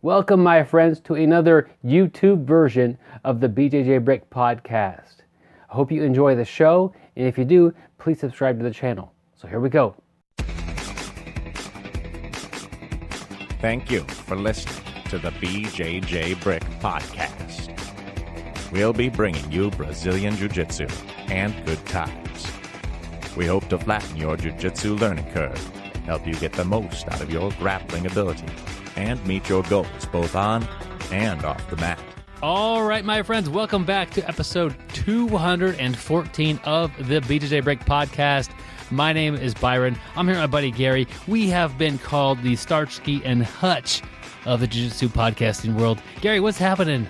Welcome, my friends, to another YouTube version of the BJJ Brick Podcast. I hope you enjoy the show, and if you do, please subscribe to the channel. So here we go. Thank you for listening to the BJJ Brick Podcast. We'll be bringing you Brazilian Jiu-Jitsu and good times. We hope to flatten your Jiu-Jitsu learning curve, help you get the most out of your grappling ability, and meet your goals both on and off the mat. All right, my friends, welcome back to episode 214 of the BJJ Brick Podcast. My name is Byron. I'm here with my buddy Gary. We have been called the Starsky and Hutch of the Jiu-Jitsu podcasting world. Gary, what's happening?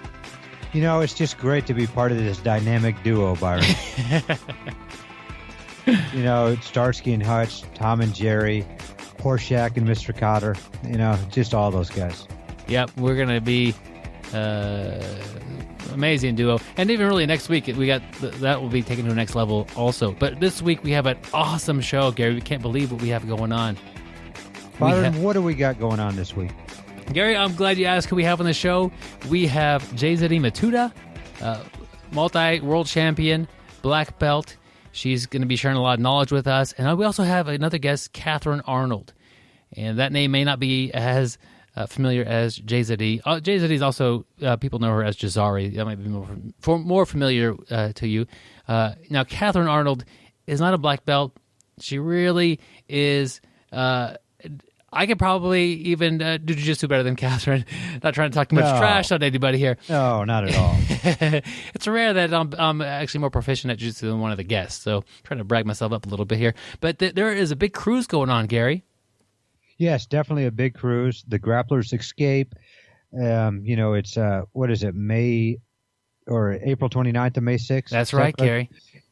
You know, it's just great to be part of this dynamic duo, Byron. You know, Starsky and Hutch, Tom and Jerry, Horshack and Mr. Cotter, you know, just all those guys. Yep, we're going to be amazing duo. And even really next week, we got that will be taken to the next level also. But this week, we have an awesome show, Gary. We can't believe what we have going on. Byron, what do we got going on this week? Gary, I'm glad you asked who we have on the show. We have Gezary Matuda, multi-world champion, black belt. She's going to be sharing a lot of knowledge with us. And we also have another guest, Kathryn Arnold. And that name may not be as familiar as Gezary. Gezary is also, people know her as Gezary. That might be more familiar to you. Now, Kathryn Arnold is not a black belt. She really is... I could probably even do jiu-jitsu better than Kathryn. Not trying to talk too much trash on anybody here. No, not at all. It's rare that I'm actually more proficient at jiu-jitsu than one of the guests, so I'm trying to brag myself up a little bit here. But there is a big cruise going on, Gary. Yes, definitely a big cruise. The Grapplers Escape. You know, it's, what is it, May or April 29th to May 6th? That's right, Gary.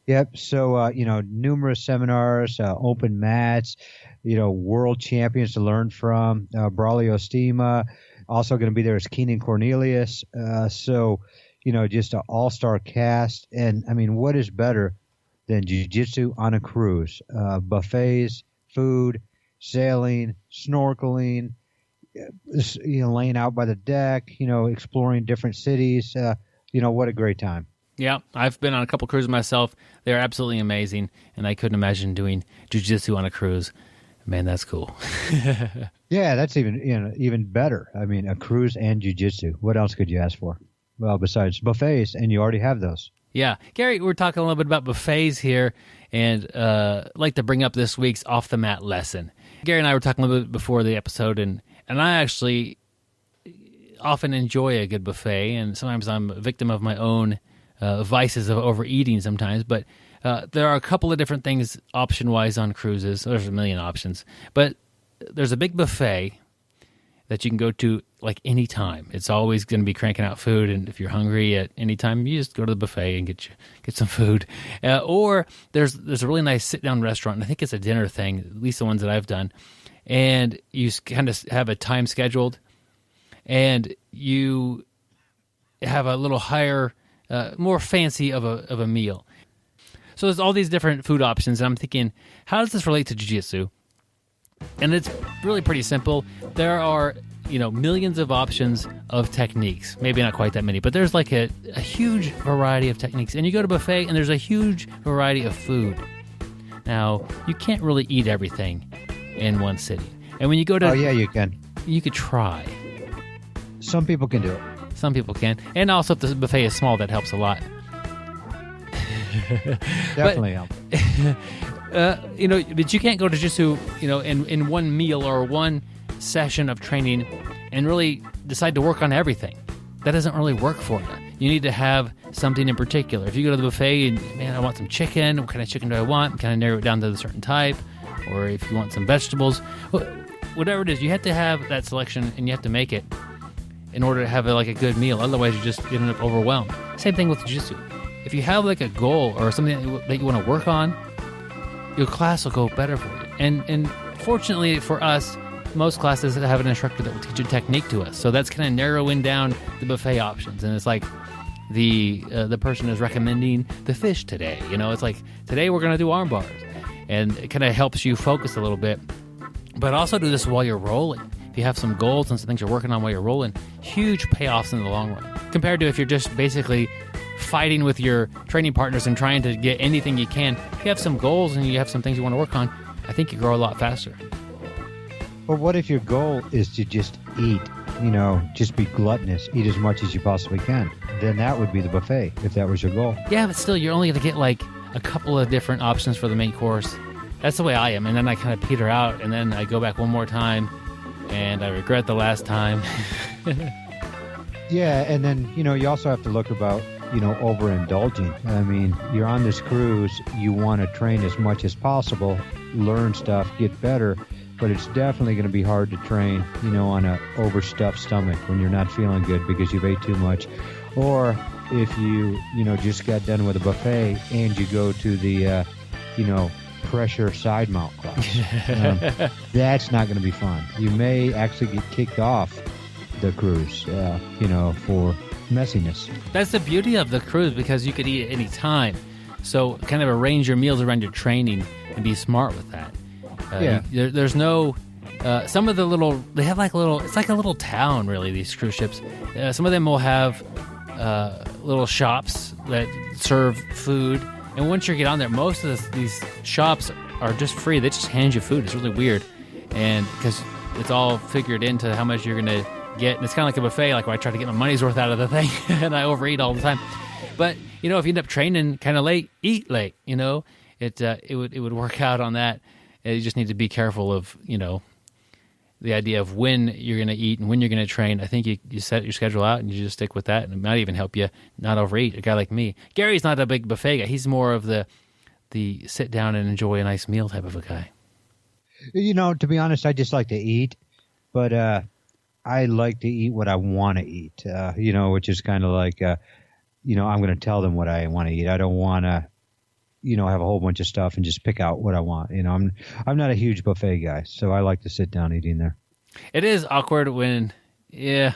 Yep. So, you know, numerous seminars, open mats, you know, world champions to learn from. Braulio Estima. Also going to be there is Keenan Cornelius. So, you know, just an all-star cast. And, I mean, what is better than jiu-jitsu on a cruise? Buffets, food, sailing, snorkeling, you know, laying out by the deck, you know, exploring different cities. You know, what a great time. Yeah, I've been on a couple cruises myself. They're absolutely amazing, and I couldn't imagine doing jiu-jitsu on a cruise. Man, that's cool. Yeah, that's even better. I mean, a cruise and jiu-jitsu. What else could you ask for? Well, besides buffets, and you already have those. Yeah. Gary, we're talking a little bit about buffets here, and I'd like to bring up this week's off-the-mat lesson. Gary and I were talking a little bit before the episode, and I actually often enjoy a good buffet, and sometimes I'm a victim of my own vices of overeating sometimes, but there are a couple of different things option-wise on cruises. There's a million options, but there's a big buffet that you can go to like any time. It's always going to be cranking out food, and if you're hungry at any time, you just go to the buffet and get some food. Or there's a really nice sit-down restaurant, and I think it's a dinner thing, at least the ones that I've done, and you kind of have a time scheduled, and you have a little higher, more fancy of a meal. So there's all these different food options, and I'm thinking, how does this relate to jiu-jitsu? And it's really pretty simple. There are, you know, millions of options of techniques. Maybe not quite that many, but there's like a huge variety of techniques. And you go to a buffet, and there's a huge variety of food. Now, you can't really eat everything in one sitting. And when you go to... Oh, yeah, you can. You could try. Some people can do it. Some people can. And also, if the buffet is small, that helps a lot. Definitely helps. You know, but you can't go to jiu-jitsu, you know, in one meal or one session of training and really decide to work on everything. That doesn't really work for you. You need to have something in particular. If you go to the buffet and, man, I want some chicken. What kind of chicken do I want? Kind of narrow it down to a certain type. Or if you want some vegetables, whatever it is, you have to have that selection, and you have to make it in order to have a good meal. Otherwise, you just end up overwhelmed. Same thing with jiu-jitsu. If you have like a goal or something that you want to work on, your class will go better for you. And fortunately for us, most classes have an instructor that will teach a technique to us. So that's kind of narrowing down the buffet options. And it's like the person is recommending the fish today. You know, it's like, today we're going to do arm bars. And it kind of helps you focus a little bit. But also do this while you're rolling. if you have some goals and some things you're working on while you're rolling, huge payoffs in the long run. Compared to if you're just basically fighting with your training partners and trying to get anything you can, if you have some goals and you have some things you want to work on, I think you grow a lot faster. But what if your goal is to just eat, just be gluttonous, eat as much as you possibly can? Then that would be the buffet, if that was your goal. Yeah, but still, you're only going to get like a couple of different options for the main course. That's the way I am. And then I kind of peter out, and then I go back one more time, and I regret the last time. Yeah, and then, you also have to look about, overindulging. I mean, you're on this cruise, you want to train as much as possible, learn stuff, get better, but it's definitely going to be hard to train, on a overstuffed stomach when you're not feeling good because you've ate too much. Or if you, just got done with a buffet and you go to the, pressure side mount class. That's not going to be fun. You may actually get kicked off the cruise, for messiness. That's the beauty of the cruise, because you could eat at any time. So kind of arrange your meals around your training and be smart with that. There's no... some of the they have it's like a little town, really, these cruise ships. Some of them will have little shops that serve food. And once you get on there, most of these shops are just free. They just hand you food. It's really weird. And because it's all figured into how much you're going to get. And it's kind of like a buffet, like where I try to get my money's worth out of the thing. And I overeat all the time. But, if you end up training kind of late, eat late, it would work out on that. And you just need to be careful of, the idea of when you're going to eat and when you're going to train. I think you set your schedule out and you just stick with that, and it might even help you not overeat. A guy like me, Gary's not a big buffet guy. He's more of the sit down and enjoy a nice meal type of a guy. To be honest, I just like to eat, but I like to eat what I want to eat. Which is kind of like, I'm going to tell them what I want to eat. I don't want to, have a whole bunch of stuff and just pick out what I want. I'm not a huge buffet guy, so I like to sit down eating there. It is awkward when, when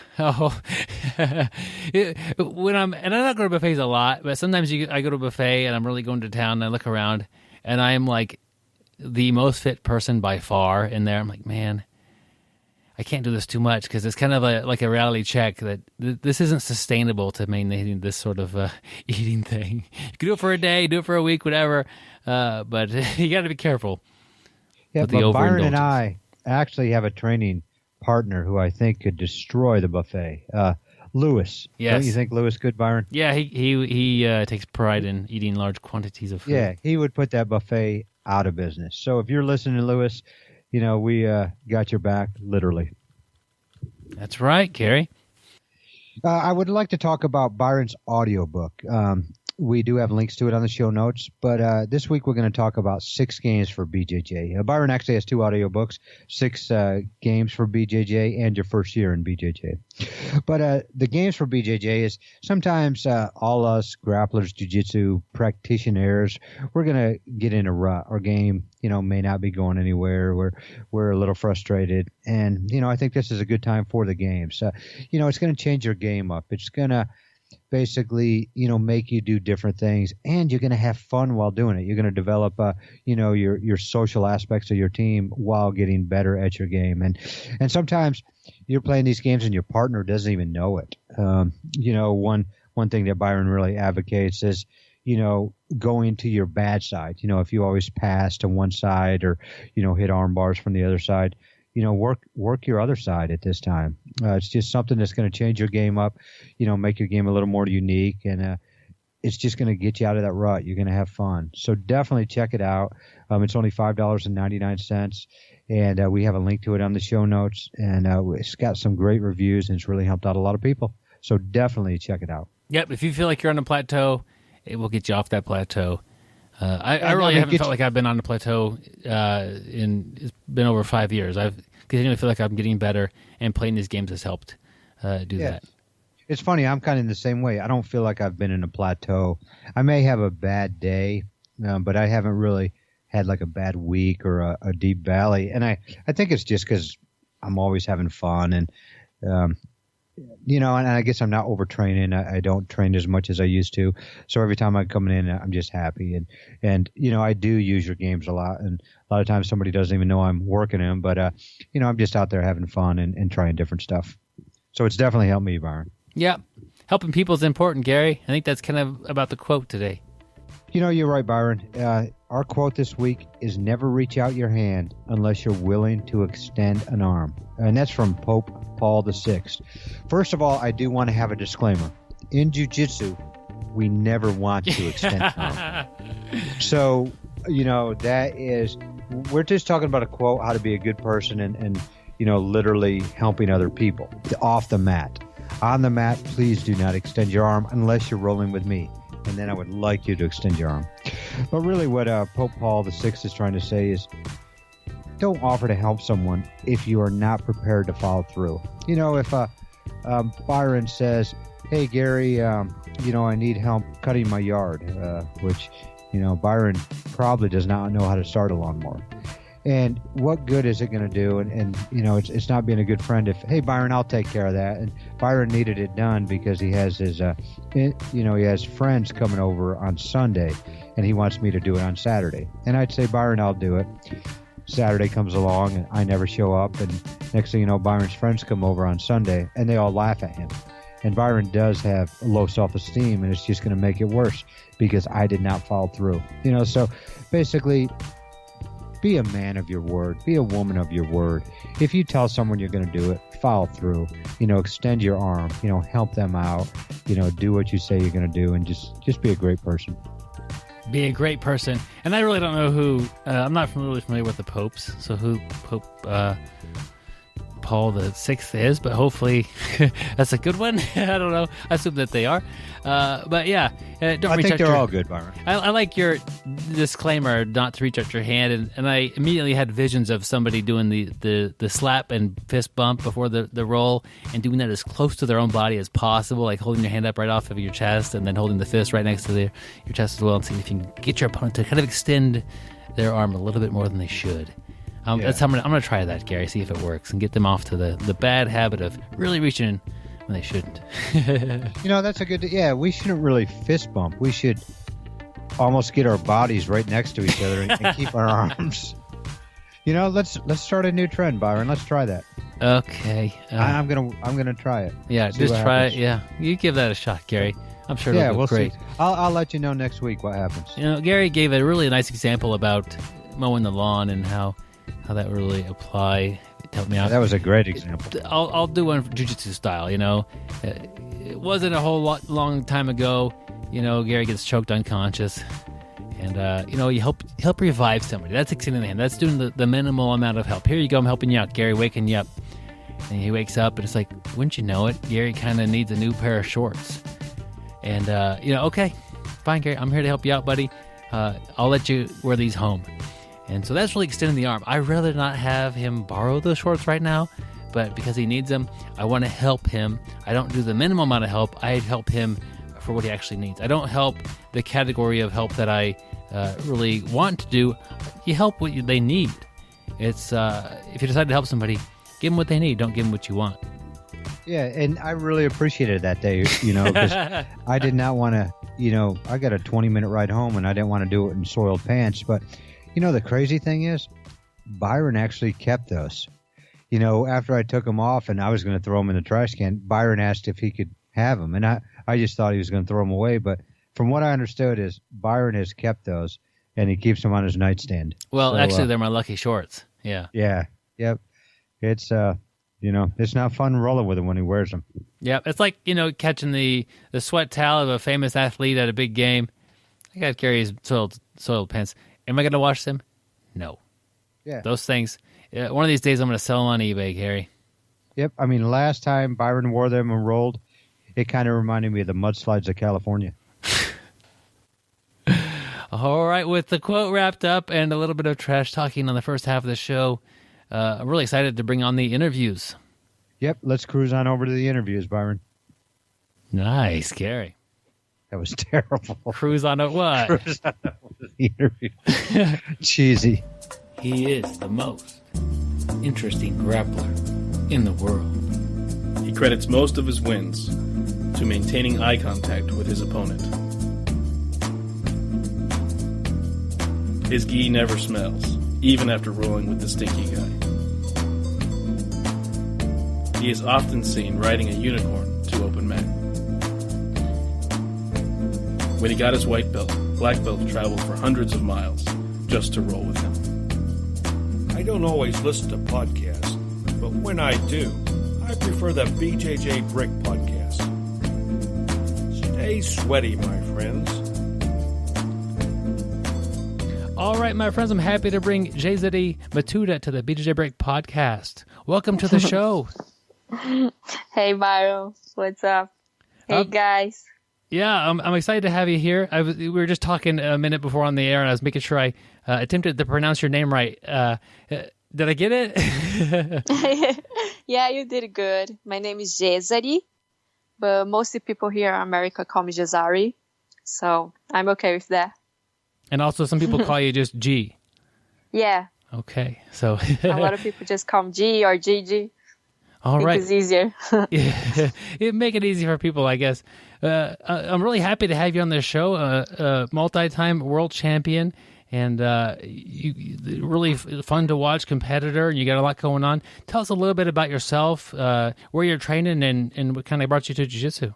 I'm not going to buffets a lot, but sometimes I go to a buffet and I'm really going to town and I look around and I'm like the most fit person by far in there. I'm like, man, I can't do this too much, because it's kind of like a reality check that this isn't sustainable to maintain this sort of eating thing. You can do it for a day, do it for a week, whatever, but you got to be careful. Yeah, with the but Byron and I actually have a training partner who I think could destroy the buffet. Lewis. Yes. Don't you think Lewis could, Byron? Yeah, he takes pride in eating large quantities of food. Yeah, he would put that buffet out of business. So if you're listening to Lewis, we got your back, literally. That's right, Gary. I would like to talk about Byron's audiobook. We do have links to it on the show notes, but this week we're going to talk about 6 games for BJJ. Byron actually has 2 audiobooks, 6 games for BJJ and your first year in BJJ. But the games for BJJ is sometimes all us grapplers, jiu-jitsu practitioners, we're going to get in a rut. Our game, may not be going anywhere. We're a little frustrated. And, I think this is a good time for the games. It's going to change your game up. It's going to basically, make you do different things, and you're going to have fun while doing it. You're going to develop, your social aspects of your team while getting better at your game. And sometimes you're playing these games and your partner doesn't even know it. One thing that Byron really advocates is, going to your bad side. If you always pass to one side or, hit arm bars from the other side, work your other side at this time. It's just something that's going to change your game up, make your game a little more unique, and it's just going to get you out of that rut. You're going to have fun. So definitely check it out. It's only $5.99, and we have a link to it on the show notes, and it's got some great reviews, and it's really helped out a lot of people. So definitely check it out. Yep, if you feel like you're on a plateau, it will get you off that plateau. I really haven't felt like I've been on a plateau it's been over 5 years. I've continually feel like I'm getting better, and playing these games has helped do that. It's funny. I'm kind of in the same way. I don't feel like I've been in a plateau. I may have a bad day, but I haven't really had like a bad week or a deep valley. And I think it's just because I'm always having fun, and and I guess I'm not overtraining. I don't train as much as I used to. So every time I'm coming in, I'm just happy. And I do use your games a lot. And a lot of times somebody doesn't even know I'm working them. But, I'm just out there having fun and trying different stuff. So it's definitely helped me, Byron. Yeah. Helping people is important, Gary. I think that's kind of about the quote today. You're right, Byron. Our quote this week is never reach out your hand unless you're willing to extend an arm. And that's from Pope Paul VI. First of all, I do want to have a disclaimer. In jiu-jitsu, we never want to extend an arm. So, that is, we're just talking about a quote, how to be a good person and literally helping other people off the mat. On the mat, please do not extend your arm unless you're rolling with me. And then I would like you to extend your arm. But really what Pope Paul VI is trying to say is don't offer to help someone if you are not prepared to follow through. If Byron says, hey, Gary, I need help cutting my yard, which, Byron probably does not know how to start a lawnmower. And what good is it going to do? And it's not being a good friend if, hey, Byron, I'll take care of that. And Byron needed it done because he has his, he has friends coming over on Sunday, and he wants me to do it on Saturday. And I'd say, Byron, I'll do it. Saturday comes along, and I never show up. And next thing you know, Byron's friends come over on Sunday, and they all laugh at him. And Byron does have low self-esteem, and it's just going to make it worse because I did not follow through. So basically, be a man of your word. Be a woman of your word. If you tell someone you're going to do it, follow through. Extend your arm. Help them out. Do what you say you're going to do, and just be a great person. Be a great person. And I really don't know who. I'm not really familiar with the popes, so who Pope Paul VI is, but hopefully that's a good one. I don't know. I assume that they are. But yeah, don't I reach think out they're all good, Byron. I like your disclaimer not to reach out your hand, and I immediately had visions of somebody doing the slap and fist bump before the roll and doing that as close to their own body as possible, like holding your hand up right off of your chest and then holding the fist right next to your chest as well, and seeing if you can get your opponent to kind of extend their arm a little bit more than they should. That's how I'm gonna try that, Gary. See if it works and get them off to the bad habit of really reaching when they shouldn't. That's a good. Yeah, we shouldn't really fist bump. We should almost get our bodies right next to each other and keep our arms. Let's start a new trend, Byron. Let's try that. Okay. I'm gonna try it. Yeah, just try it. Yeah, you give that a shot, Gary. I'm sure it'll go great. See. I'll let you know next week what happens. Gary gave a really nice example about mowing the lawn and how that would really apply. Help me out. That was a great example. I'll do one jiu-jitsu style. It wasn't a whole long time ago. Gary gets choked unconscious, and you help revive somebody. That's extending the hand. That's doing the minimal amount of help. Here you go. I'm helping you out, Gary. Waking you up, and he wakes up, and it's like, wouldn't you know it, Gary kind of needs a new pair of shorts. And okay, fine, Gary. I'm here to help you out, buddy. I'll let you wear these home. And so that's really extending the arm. I'd rather not have him borrow those shorts right now, but because he needs them, I want to help him. I don't do the minimum amount of help. I help him for what he actually needs. I don't help the category of help that I really want to do. You help what they need. It's if you decide to help somebody, give them what they need. Don't give them what you want. Yeah, and I really appreciated that day, because I did not want to, I got a 20-minute ride home, and I didn't want to do it in soiled pants, but the crazy thing is, Byron actually kept those. After I took them off and I was going to throw them in the trash can, Byron asked if he could have them. And I just thought he was going to throw them away. But from what I understood is Byron has kept those, and he keeps them on his nightstand. Well, so, actually, they're my lucky shorts. Yeah. Yeah. Yep. It's, it's not fun rolling with him when he wears them. Yeah. It's like, catching the sweat towel of a famous athlete at a big game. I got to carry his soiled pants. Am I going to wash them? No. Yeah. Those things, one of these days I'm going to sell them on eBay, Gary. Yep. I mean, last time Byron wore them and rolled, it kind of reminded me of the mudslides of California. All right. With the quote wrapped up and a little bit of trash talking on the first half of the show, I'm really excited to bring on the interviews. Yep. Let's cruise on over to the interviews, Byron. Nice, Gary. That was terrible. Cruise on at what? Cruise on over to the interview. Cheesy. He is the most interesting grappler in the world. credits most of his wins to maintaining eye contact with his opponent. His gi never smells, even after rolling with the stinky guy. He is often seen riding a unicorn to open mat. When he got his white belt, black belt traveled for hundreds of miles just to roll with him. I don't always listen to podcasts, but when I do, I prefer the BJJ Brick podcast. Stay sweaty, my friends. All right, my friends, I'm happy to bring Gezary Matuda to the BJJ Break podcast. Welcome to the show. Hey, Byron. What's up? Hey, guys. Yeah, I'm excited to have you here. We were just talking a minute before on the air, and I was making sure I attempted to pronounce your name right. Did I get it? Yeah, you did good. My name is Gezary, but mostly people here in America call me Gezary, so I'm okay with that. And also some people call you just G. Yeah. Okay, so... A lot of people just call me G or GG. All right. It's easier. Yeah, it make it easy for people, I guess. I'm really happy to have you on this show, multi-time world champion, and you really fun to watch competitor, and you got a lot going on. Tell us a little bit about yourself, where you're training, and what kind of brought you to jiu-jitsu.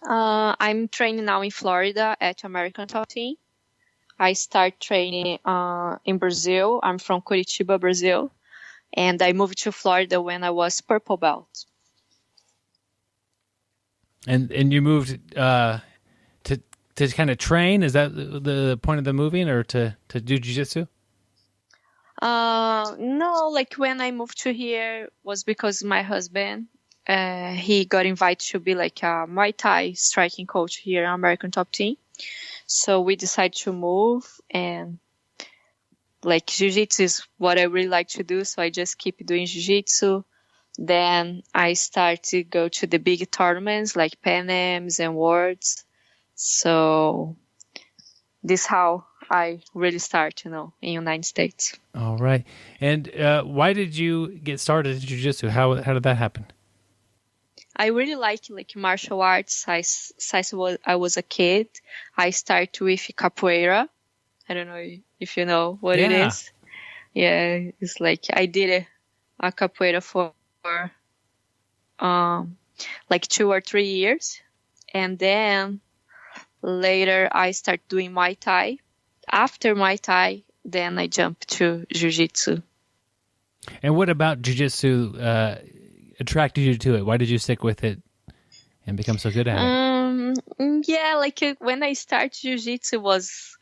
I'm training now in Florida at American Top Team. I start training in Brazil. I'm from Curitiba, Brazil. And I moved to Florida when I was purple belt. And you moved to kind of train? Is that the point of the moving, or to do jiu-jitsu? No, like when I moved to here was because my husband, he got invited to be like a Muay Thai striking coach here at American Top Team. So we decided to move, and like jiu-jitsu is what I really like to do. So I just keep doing jiu-jitsu. Then I start to go to the big tournaments like Pan Ams and Worlds. So this is how I really start, in United States. All right. And why did you get started in jiu-jitsu? How did that happen? I really like martial arts. Since I was a kid, I started with capoeira. I don't know if you know what it is. Yeah, it's like I did a capoeira for like 2 or 3 years. And then later I started doing Muay Thai. After Muay Thai, then I jumped to Jiu-Jitsu. And what about Jiu-Jitsu attracted you to it? Why did you stick with it and become so good at it? Yeah, like when I started Jiu-Jitsu was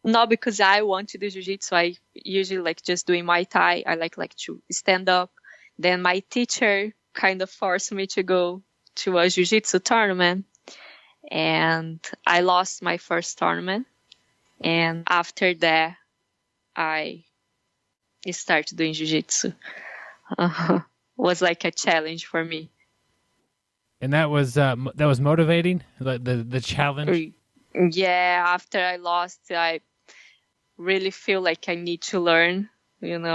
not because I want to do Jiu-Jitsu. I usually like just doing Muay Thai. I like to stand up. Then my teacher kind of forced me to go to a Jiu-Jitsu tournament. And I lost my first tournament. And after that, I started doing Jiu-Jitsu. Was like a challenge for me. And that was motivating, the challenge? Yeah, after I lost, I really feel like I need to learn, and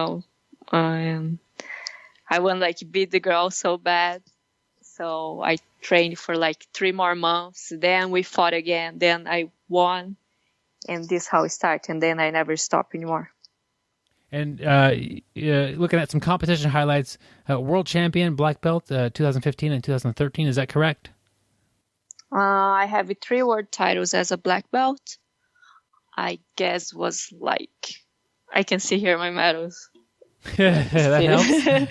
I want to beat the girl so bad. So I trained for 3 more months. Then we fought again. Then I won. And this is how it started. And then I never stopped anymore. And looking at some competition highlights, world champion, black belt, 2015 and 2013. Is that correct? I have 3 world titles as a black belt. I guess was I can see here my medals. That helps.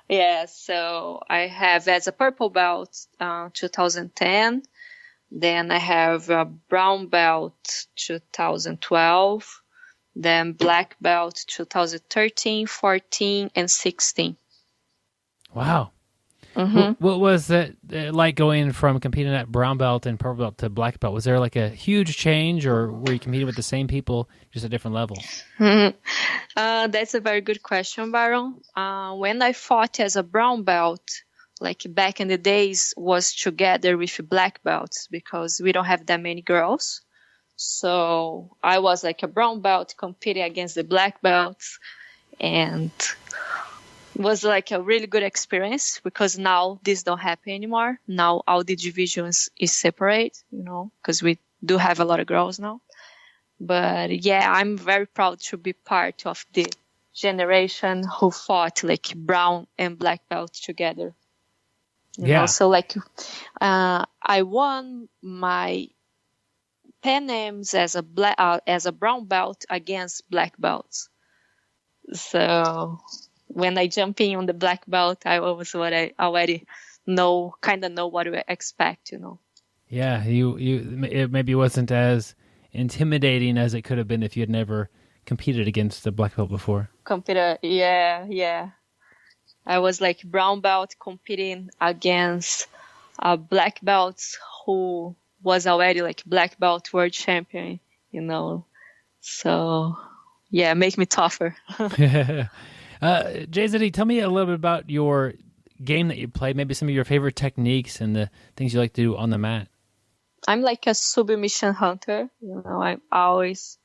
Yeah, so I have as a purple belt 2010. Then I have a brown belt 2012. Then black belt 2013, 14, and 16. Wow. Mm-hmm. What was it like going from competing at brown belt and purple belt to black belt? Was there a huge change, or were you competing with the same people, just at different levels? That's a very good question, Baron. When I fought as a brown belt, back in the days, was together with black belts because we don't have that many girls. So I was a brown belt competing against the black belts. And was like a really good experience because now this don't happen anymore. Now all the divisions is separate, because we do have a lot of girls now. But yeah, I'm very proud to be part of the generation who fought like brown and black belt together. You know? So like, I won my Pan Ams as a brown belt against black belts. So when I jump in on the black belt, I already know what to expect, Yeah, it maybe wasn't as intimidating as it could have been if you had never competed against the black belt before. Yeah. I was like brown belt competing against a black belt who was already like black belt world champion, So yeah, make me tougher. Gezary, tell me a little bit about your game that you play, maybe some of your favorite techniques and the things you like to do on the mat. I'm like a submission hunter. I always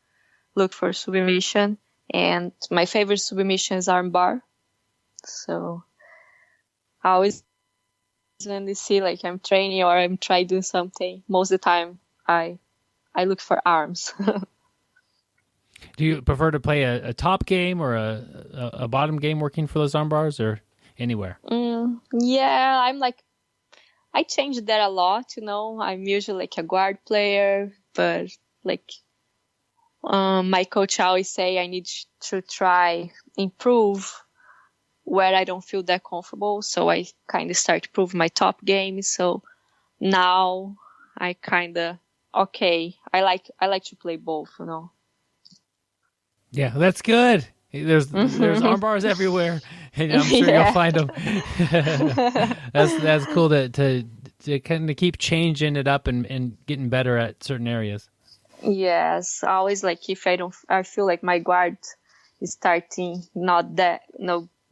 look for submission, and my favorite submission is armbar. So I always, when they see like I'm training or I'm trying to do something, most of the time I look for arms. Do you prefer to play a top game or a bottom game working for those arm bars or anywhere? Yeah, I change that a lot, I'm usually like a guard player, but like my coach always say I need to try improve where I don't feel that comfortable. So I kind of start to prove my top game. So now I kind of, I like to play both, Yeah, that's good. There's arm bars everywhere, and I'm sure you'll find them. That's cool to kind of keep changing it up and getting better at certain areas. Yes, always like if I feel like my guard is starting not that,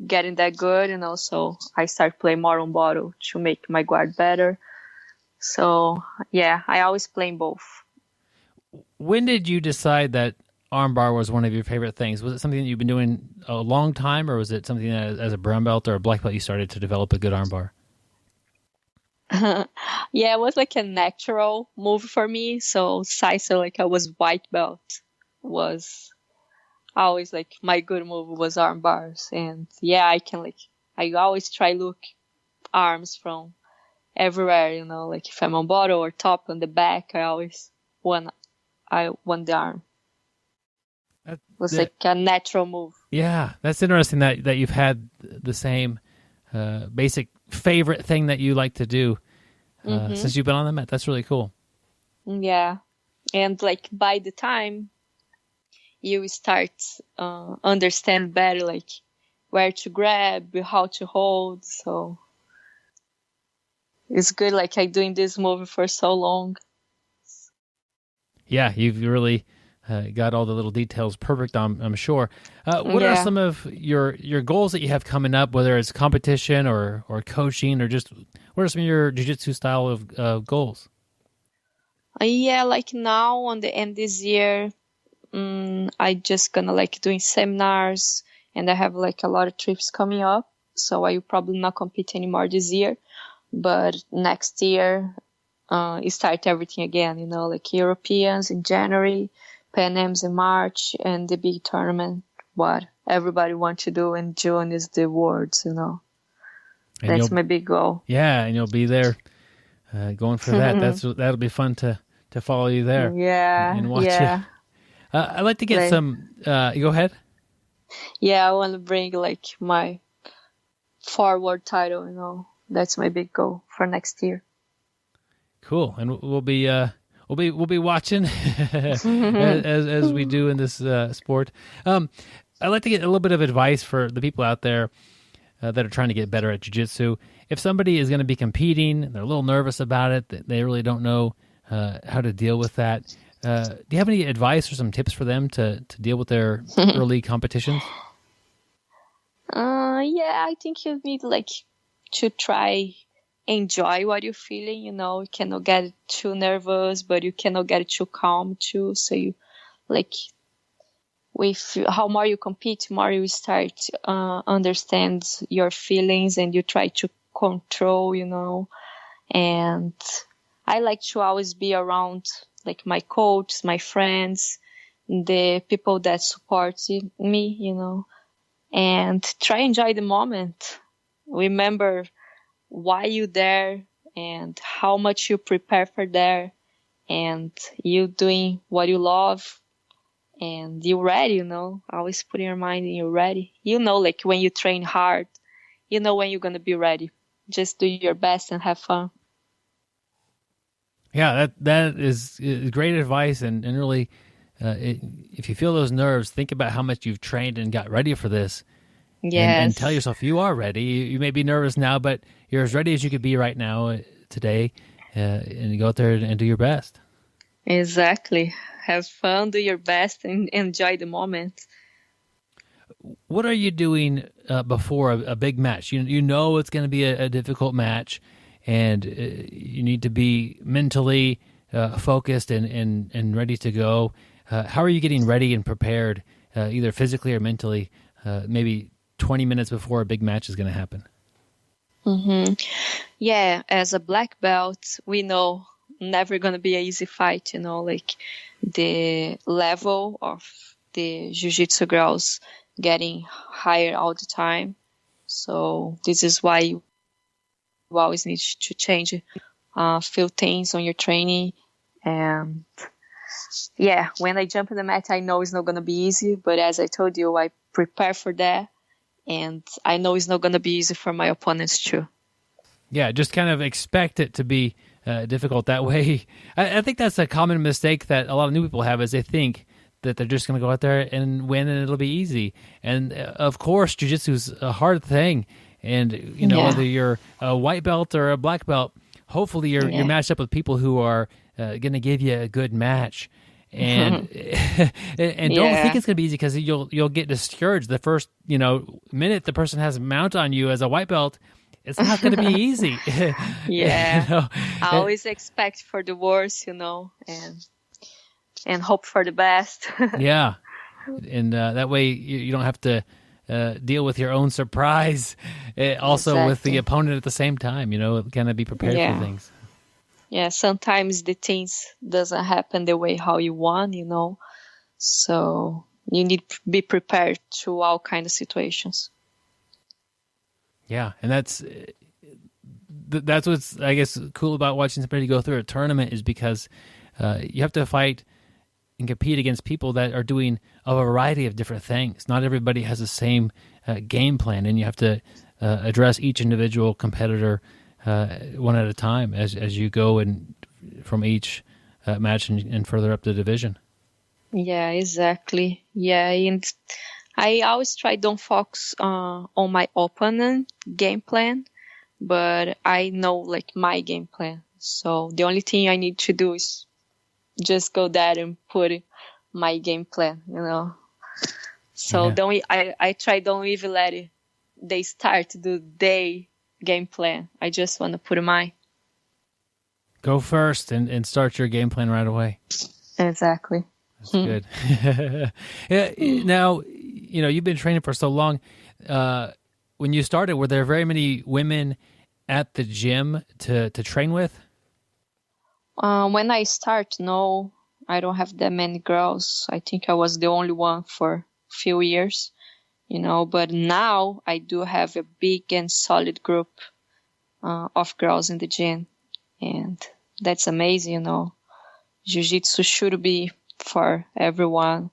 getting that good, so I start playing more on bottle to make my guard better. So yeah, I always play both. When did you decide that armbar was one of your favorite things? Was it something that you've been doing a long time, or was it something that as a brown belt or a black belt you started to develop a good armbar? Yeah, it was like a natural move for me. So like I was white belt, was always like my good move was arm bars. And yeah, I always try look arms from everywhere, like if I'm on bottom or top on the back, I always want the arm. It was like a natural move. Yeah, that's interesting that you've had the same basic favorite thing that you like to do since you've been on the mat. That's really cool. Yeah, and like by the time you start understand better, like where to grab, how to hold. So it's good. Like I doing this movie for so long. Yeah, you've really got all the little details perfect, I'm sure. What are some of your goals that you have coming up, whether it's competition or coaching, or just what are some of your jiu-jitsu style of goals? Yeah, like now on the end this year, I just gonna like doing seminars, and I have like a lot of trips coming up, so I will probably not compete anymore this year, but next year start everything again, like Europeans in January, Pan Ams in March, and the big tournament, what everybody wants to do in June is the Worlds, That's my big goal. Yeah, and you'll be there going for that. That'll be fun to follow you there. Yeah, and watch you. I'd like to get some. Go ahead. Yeah, I want to bring like my forward title. That's my big goal for next year. Cool, and we'll be watching as we do in this sport. I'd like to get a little bit of advice for the people out there that are trying to get better at jiu-jitsu. If somebody is going to be competing, they're a little nervous about it, they really don't know how to deal with that. Do you have any advice or some tips for them to deal with their early competitions? Yeah, I think you need to try enjoy what you're feeling. You cannot get too nervous, but you cannot get too calm too. So you with how more you compete, more you start understand your feelings, and you try to control, and I like to always be around like my coach, my friends, the people that support me, and try enjoy the moment. Remember why you there and how much you prepare for there, and you doing what you love, and you're ready, always put in your mind and you're ready. Like when you train hard, when you're going to be ready. Just do your best and have fun. Yeah, that is great advice, and really, if you feel those nerves, think about how much you've trained and got ready for this. Yes. And tell yourself you are ready. You may be nervous now, but you're as ready as you could be right now today, and you go out there and do your best. Exactly. Have fun, do your best, and enjoy the moment. What are you doing before a big match? You know it's going to be a difficult match, and you need to be mentally focused and ready to go. How are you getting ready and prepared, either physically or mentally, maybe 20 minutes before a big match is going to happen? Mm-hmm. Yeah, as a black belt, we know never going to be an easy fight, like the level of the jiu-jitsu girls getting higher all the time. So this is why you always need to change a few things on your training. And yeah, when I jump in the mat, I know it's not going to be easy, but as I told you, I prepare for that, and I know it's not going to be easy for my opponents too. Yeah, just kind of expect it to be difficult that way. I think that's a common mistake that a lot of new people have, is they think that they're just going to go out there and win and it'll be easy. And of course, jiu-jitsu is a hard thing. And, whether you're a white belt or a black belt, hopefully you're matched up with people who are going to give you a good match. And and don't think it's going to be easy, because you'll get discouraged the first minute the person has a mount on you as a white belt. It's not going to be easy. Yeah, I always expect for the worst, and hope for the best. Yeah, and that way you don't have to deal with your own surprise, also with the opponent at the same time. Kind of be prepared for things. Yeah, sometimes the things doesn't happen the way how you want, so you need to be prepared to all kind of situations. Yeah, and that's what's, I guess, cool about watching somebody go through a tournament, is because you have to fight and compete against people that are doing a variety of different things. Not everybody has the same game plan, and you have to address each individual competitor one at a time as you go and from each match and further up the division. Yeah, exactly. Yeah, and I always try don't focus on my opponent game plan, but I know like my game plan. So the only thing I need to do is just go there and put my game plan, So I try don't even let they start to do their game plan. I just want to put mine. Go first and start your game plan right away. Exactly. That's good. Yeah, now, you've been training for so long. When you started, were there very many women at the gym to train with? When I start, no, I don't have that many girls. I think I was the only one for a few years, but now I do have a big and solid group of girls in the gym, and that's amazing, Jiu-jitsu should be for everyone,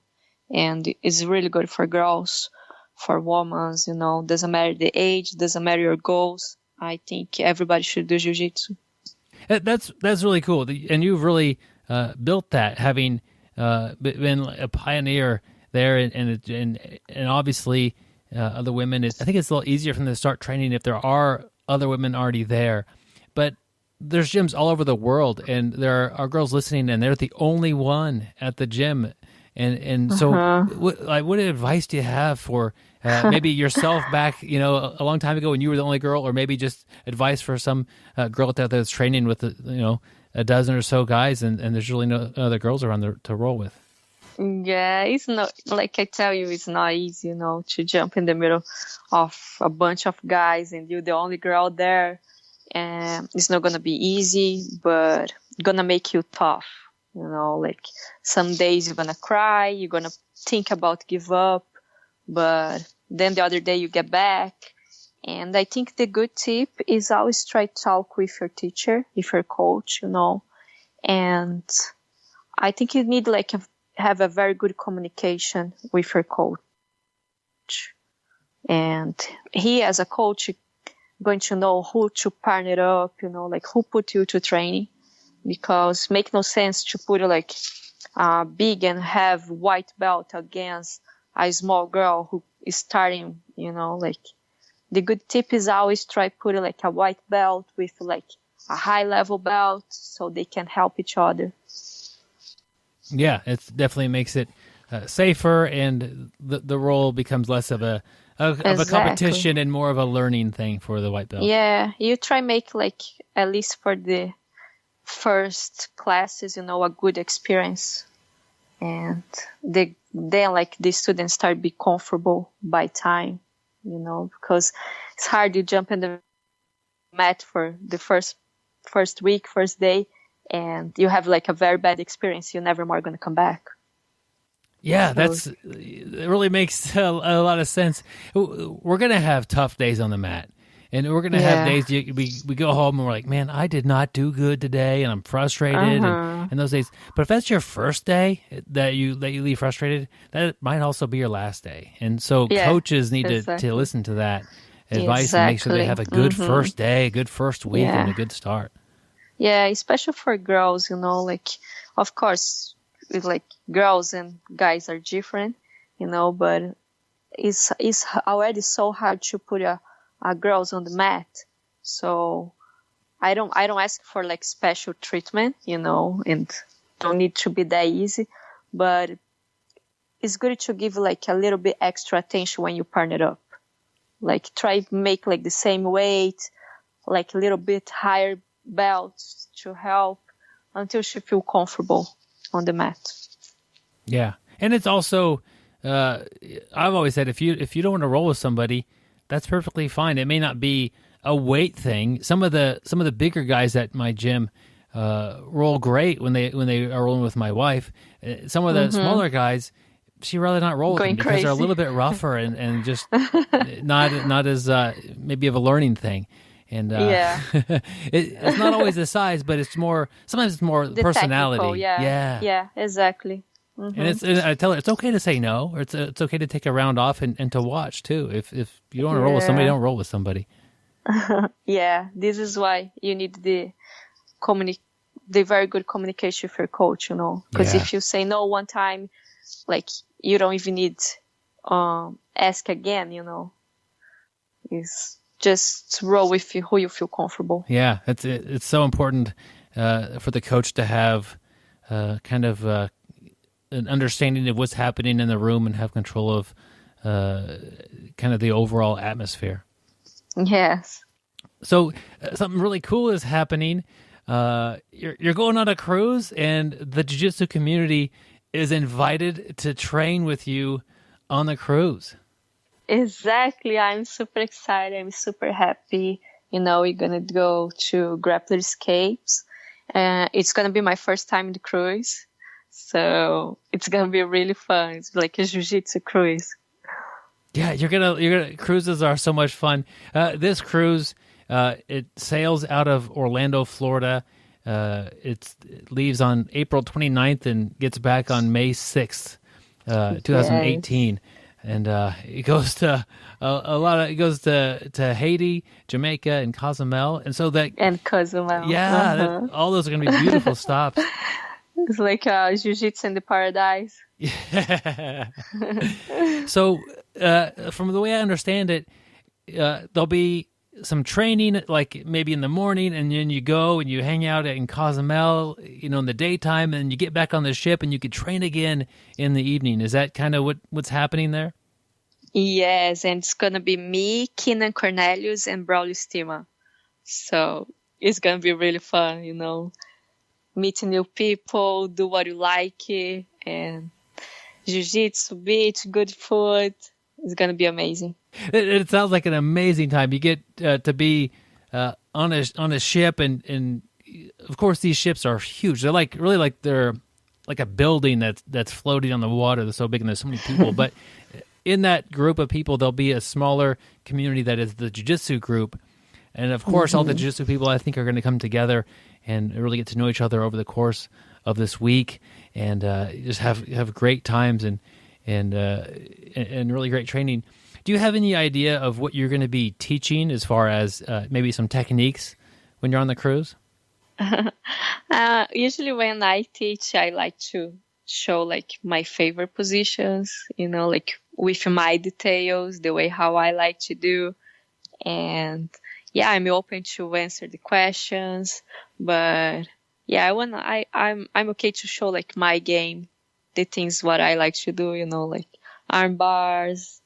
and it's really good for girls, for women, doesn't matter the age, doesn't matter your goals. I think everybody should do jiu-jitsu. That's really cool, and you've really built that, having been a pioneer there, and obviously other women. I think it's a little easier for them to start training if there are other women already there, but there's gyms all over the world, and there are girls listening, and they're the only one at the gym. And so, what advice do you have for maybe yourself back, a long time ago when you were the only girl, or maybe just advice for some girl out there that's training with, a dozen or so guys, and there's really no other girls around there to roll with? Yeah, it's not, like I tell you, it's not easy, to jump in the middle of a bunch of guys and you're the only girl there. And it's not gonna be easy, but gonna make you tough. Like some days you're gonna cry, you're gonna think about give up, but then the other day you get back. And I think the good tip is always try to talk with your teacher, with your coach, and I think you need have a very good communication with your coach. And he as a coach going to know who to partner up, like who put you to training, because make no sense to put big and have white belt against a small girl who is starting, like the good tip is always try put a white belt with a high level belt so they can help each other. Yeah, it definitely makes it safer, and the role becomes less of a competition and more of a learning thing for the white belt. Yeah, you try make at least for the first classes, a good experience, and then the students start be comfortable by time, because it's hard to jump in the mat for the first week, first day, and you have a very bad experience. You're never more going to come back. Yeah, it really makes a lot of sense. We're going to have tough days on the mat, and we're going to have days we go home and we're like, man, I did not do good today, and I'm frustrated, and those days. But if that's your first day that you leave frustrated, that might also be your last day. And so coaches need to listen to that advice and make sure they have a good first day, a good first week, and a good start. Yeah, especially for girls, of course, girls and guys are different, but it's already so hard to put a girls on the mat. So I don't ask for special treatment, and don't need to be that easy, but it's good to give a little bit extra attention when you partner up. Try to make the same weight, a little bit higher belts to help until she feel comfortable on the mat. Yeah, and it's also I've always said if you don't want to roll with somebody, that's perfectly fine. It may not be a weight thing. Some of the bigger guys at my gym roll great when they are rolling with my wife. Some of the smaller guys, she'd rather not roll with them because they're a little bit rougher and just not as maybe of a learning thing. And it's not always the size, but sometimes it's more the personality. Technical, yeah, exactly. And I tell her it's okay to say no, or it's okay to take a round off and to watch too. If you don't want to roll with somebody, don't roll with somebody. Yeah, this is why you need the very good communication with your coach, because if you say no one time, you don't even need ask again, It's just roll with who you feel comfortable. Yeah, it's so important for the coach to have kind of an understanding of what's happening in the room and have control of kind of the overall atmosphere. Yes. So something really cool is happening. You're going on a cruise, and the jiu-jitsu community is invited to train with you on the cruise. Exactly. I'm super excited. I'm super happy. We're going to go to Grappler Escapes. It's going to be my first time in the cruise. So it's going to be really fun. It's like a jiu-jitsu cruise. Yeah, you're gonna cruises are so much fun. This cruise, it sails out of Orlando, Florida. It leaves on April 29th and gets back on May 6th, 2018. Yes. And it goes to it goes to Haiti, Jamaica, and Cozumel, and so that Cozumel. Yeah, all those are going to be beautiful stops. It's like jiu-jitsu in the paradise. Yeah. So, from the way I understand it, there'll be some training, like maybe in the morning, and then you go and you hang out in Cozumel, in the daytime, and you get back on the ship and you could train again in the evening. Is that kind of what's happening there? Yes, and it's going to be me, Keenan Cornelius, and Braulio Estima. So it's going to be really fun, meet new people, do what you like, and jiu-jitsu, beach, good food. It's going to be amazing. It sounds like an amazing time. You get to be on a ship, and of course these ships are huge. They're they're like a building that's floating on the water. They're so big and there's so many people. But in that group of people, there'll be a smaller community that is the jiu-jitsu group. And of course, all the jiu-jitsu people I think are going to come together and really get to know each other over the course of this week, and just have great times and really great training. Do you have any idea of what you're going to be teaching as far as maybe some techniques when you're on the cruise? Usually when I teach, I like to show like my favorite positions, like with my details, the way how I like to do. And yeah, I'm open to answer the questions, but yeah, I'm okay to show like my game, the things what I like to do, like arm bars,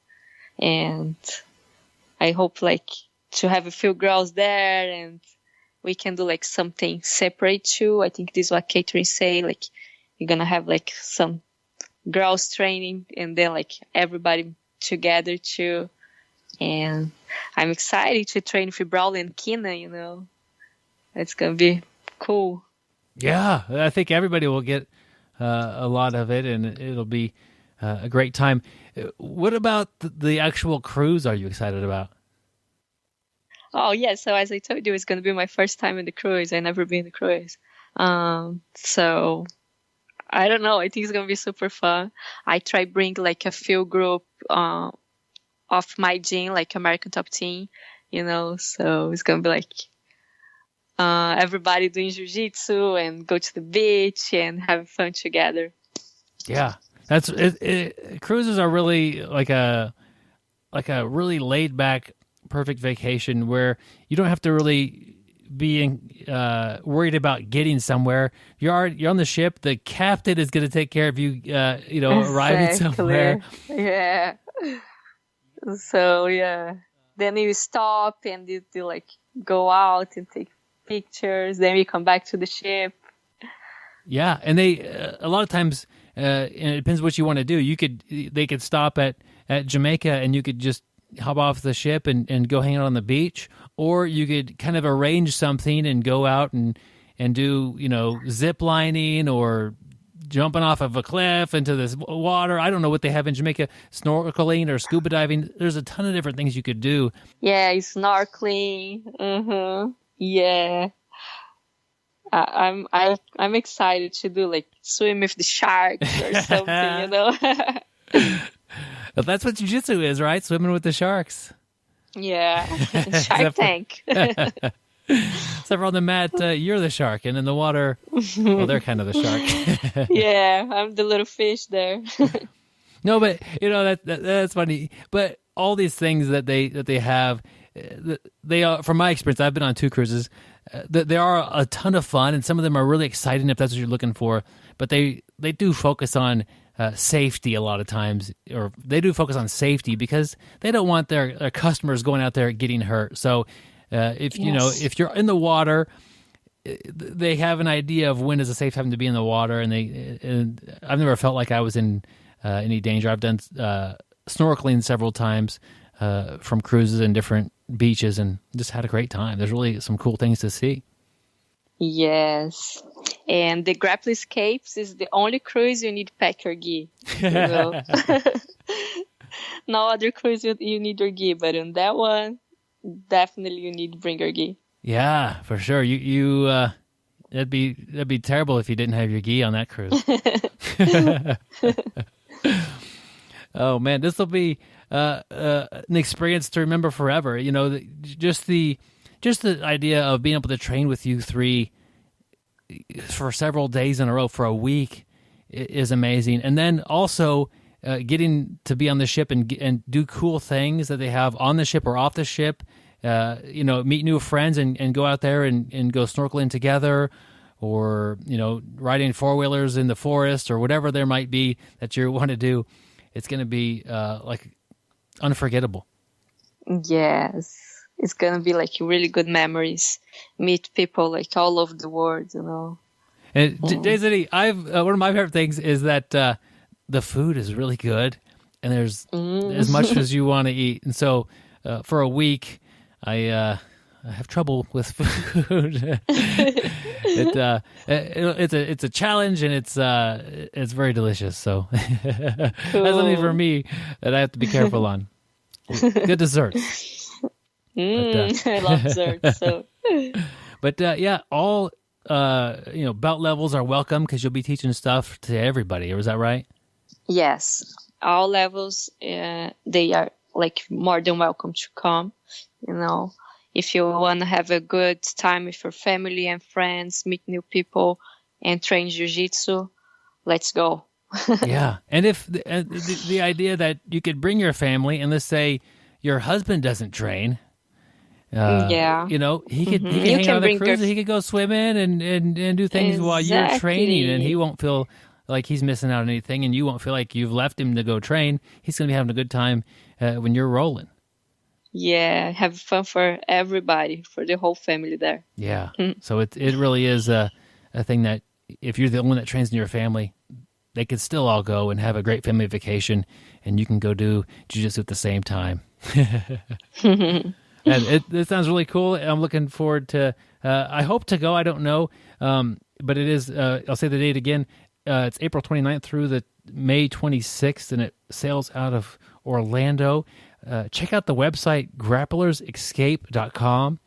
and I hope like to have a few girls there and we can do like something separate too. I think this is what Kathryn say, like you're gonna have like some girls training and then like everybody together too. And I'm excited to train with Braulio and Keenan, It's gonna be cool. Yeah, I think everybody will get a lot of it, and it'll be a great time. What about the actual cruise are you excited about? Oh, yeah. So as I told you, it's going to be my first time in the cruise. I've never been in the cruise. So I don't know. I think it's going to be super fun. I try bring like a few group of my gym, like American Top Team, so it's going to be like everybody doing jiu-jitsu and go to the beach and have fun together. Yeah. That's it. Cruises are really like a really laid back, perfect vacation where you don't have to really be worried about getting somewhere. You're on the ship. The captain is going to take care of you. Arriving somewhere. Yeah. So yeah, then you stop and you like go out and take pictures. Then we come back to the ship. Yeah, and they a lot of times. And it depends what you want to do. They could stop at Jamaica and you could just hop off the ship and go hang out on the beach, or you could kind of arrange something and go out and do, zip lining or jumping off of a cliff into this water. I don't know what they have in Jamaica, snorkeling or scuba diving. There's a ton of different things you could do. Yeah, snorkeling. Yeah. I'm excited to do like swim with the sharks or something, Well, that's what jiu-jitsu is, right? Swimming with the sharks. Yeah, Shark Tank. Except for on the mat, you're the shark, and in the water, well, they're kind of the shark. Yeah, I'm the little fish there. No, but that's funny. But all these things that they have, they are, from my experience, I've been on 2 cruises. They are a ton of fun, and some of them are really exciting if that's what you're looking for. But they do focus on safety a lot of times, or they do focus on safety because they don't want their customers going out there getting hurt. So if you're in the water, they have an idea of when is a safe time to be in the water, and I've never felt like I was in any danger. I've done snorkeling several times from cruises and different beaches and just had a great time. There's really some cool things to see. Yes. And the Grappler Escapes is the only cruise you need to pack your gi. No other cruise you need your gi, but on that one, definitely you need to bring your gi. Yeah, for sure. You that'd be terrible if you didn't have your gi on that cruise. Oh man, this will be an experience to remember forever. Just the idea of being able to train with you 3 for several days in a row for a week is amazing. And then also getting to be on the ship and do cool things that they have on the ship or off the ship. Meet new friends and go out there and go snorkeling together, or riding 4-wheelers in the forest or whatever there might be that you want to do. It's going to be like unforgettable. Yes. It's going to be like really good memories. Meet people like all over the world, And Gezary, one of my favorite things is that the food is really good, and there's as much as you want to eat. And so for a week, I have trouble with food. It's a challenge, and it's very delicious. So that's something for me that I have to be careful on. Good desserts. I love desserts. So. But all belt levels are welcome because you'll be teaching stuff to everybody. Is that right? Yes, all levels. They are like more than welcome to come. If you want to have a good time with your family and friends, meet new people, and train jiu-jitsu, let's go. Yeah, and if the idea that you could bring your family, and let's say your husband doesn't train. He could hang out on the cruise, he could go swimming and do things while you're training, and he won't feel like he's missing out on anything, and you won't feel like you've left him to go train. He's going to be having a good time when you're rolling. Yeah, have fun for everybody, for the whole family there. Yeah, so it really is a thing that if you're the only one that trains in your family, they could still all go and have a great family vacation, and you can go do jiu-jitsu at the same time. And it sounds really cool. I'm looking forward to, I hope to go. I don't know. But it is, I'll say the date again. It's April 29th through the May 26th, and it sails out of Orlando. Check out the website, grapplersescape.com.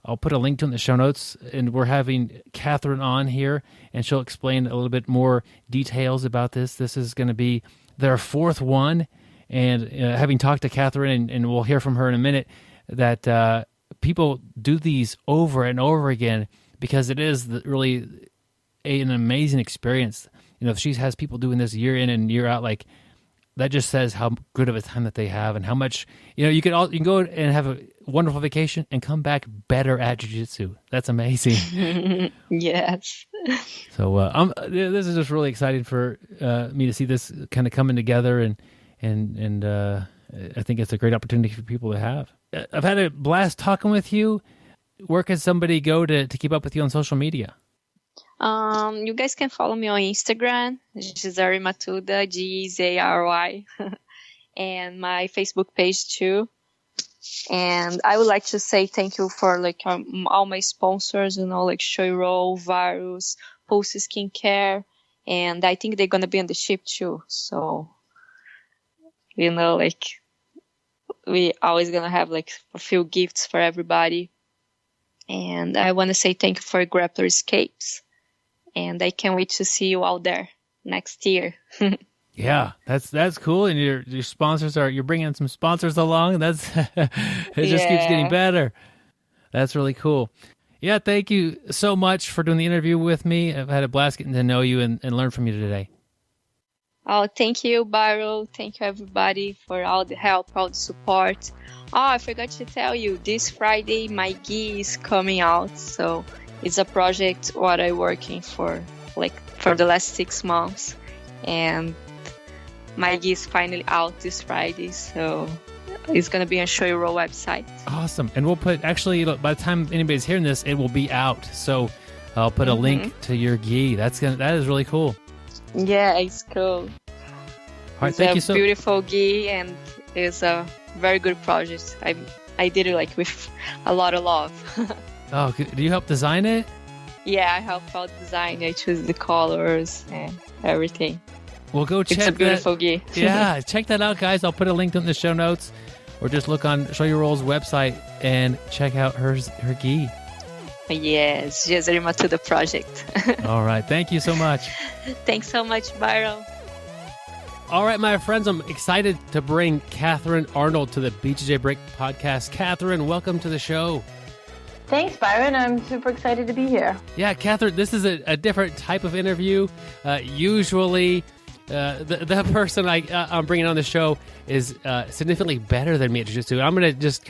I'll put a link to it in the show notes, and we're having Kathryn on here, and she'll explain a little bit more details about this. This is going to be their fourth one, and having talked to Kathryn, and we'll hear from her in a minute, that people do these over and over again because it is really an amazing experience. If she has people doing this year in and year out, like that just says how good of a time that they have and how much you can go and have a wonderful vacation and come back better at jiu-jitsu. That's amazing. Yes. So this is just really exciting for me to see this kind of coming together, and I think it's a great opportunity for people to have. I've had a blast talking with you. Where can somebody go to keep up with you on social media? You guys can follow me on Instagram, Gezary Matuda, Gezary, and my Facebook page too. And I would like to say thank you for all my sponsors, like Shoyroll, Varus, Pulse Skincare, and I think they're gonna be on the ship too. So, we always gonna have a few gifts for everybody. And I want to say thank you for Grappler Escapes. And I can't wait to see you out there next year. Yeah, that's cool. And your sponsors you're bringing some sponsors along. It just keeps getting better. That's really cool. Yeah, thank you so much for doing the interview with me. I've had a blast getting to know you and learn from you today. Oh, thank you, Byron. Thank you, everybody, for all the help, all the support. Oh, I forgot to tell you, this Friday, my gi is coming out. So it's a project what I'm working for the last 6 months. And my gi is finally out this Friday. So it's going to be on Shoyroll website. Awesome. And we'll put, actually, by the time anybody's hearing this, it will be out. So I'll put a link to your gi. That is really cool. Yeah, it's cool. All right, thank you so much. It's a beautiful gi, and it's a very good project. I did it with a lot of love. Oh, do you help design it? Yeah, I help out design. I choose the colors and everything. Well, go check It's a beautiful gi. Yeah, check that out, guys. I'll put a link in the show notes, or just look on Shoyroll's website and check out her gi. Yes, Gezary Matuda project. All right. Thank you so much. Thanks so much, Byron. All right, my friends, I'm excited to bring Kathryn Arnold to the BJJ Break podcast. Kathryn, welcome to the show. Thanks, Byron. I'm super excited to be here. Yeah, Kathryn, this is a different type of interview. Usually, the person I'm bringing on the show is significantly better than me at jiu-jitsu. I'm going to just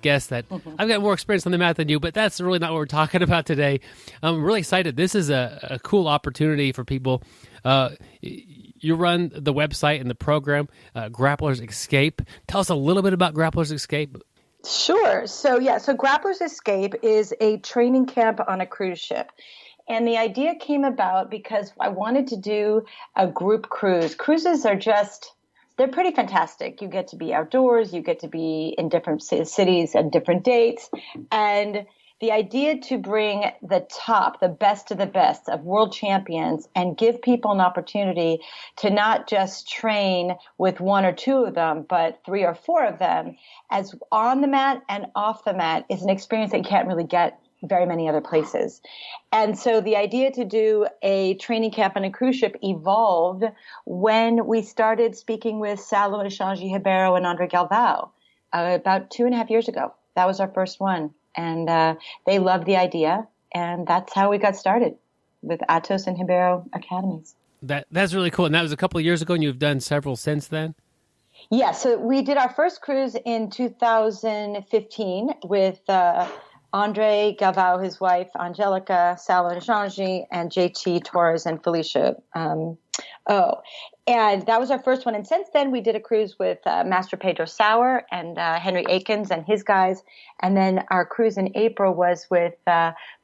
guess that I've got more experience on the mat than you, but that's really not what we're talking about today. I'm really excited. This is a cool opportunity for people. You run the website and the program, Grapplers Escape. Tell us a little bit about Grapplers Escape. Sure. So Grapplers Escape is a training camp on a cruise ship. And the idea came about because I wanted to do a group cruise. Cruises are they're pretty fantastic. You get to be outdoors. You get to be in different cities and different dates. And the idea to bring the best of the best of world champions and give people an opportunity to not just train with one or two of them, but 3 or 4 of them as on the mat and off the mat is an experience that you can't really get very many other places. And so the idea to do a training camp on a cruise ship evolved when we started speaking with Salo Nishanji Ribeiro and Andre Galvao about 2.5 years ago. That was our first one. And they loved the idea, and that's how we got started with Atos and Ribeiro Academies. That's really cool. And that was a couple of years ago, and you've done several since then? Yeah, so we did our first cruise in 2015 with Andre Galvao, his wife, Angelica, Salo Nishanji, and JT Torres and Felicia. And that was our first one. And since then, we did a cruise with Master Pedro Sauer and Henry Akins and his guys. And then our cruise in April was with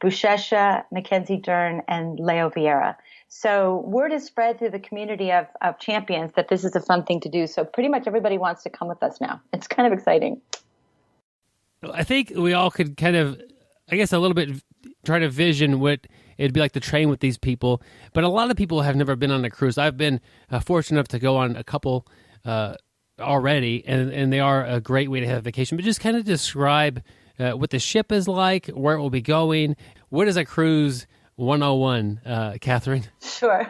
Bushesha, Mackenzie Dern, and Leo Vieira. So word is spread through the community of champions that this is a fun thing to do. So pretty much everybody wants to come with us now. It's kind of exciting. I think we all could kind of, I guess, a little bit try to vision what it'd be like to train with these people. But a lot of people have never been on a cruise. I've been fortunate enough to go on a couple already, and they are a great way to have a vacation. But just kind of describe what the ship is like, where it will be going. What is a cruise 101, Kathryn? Sure.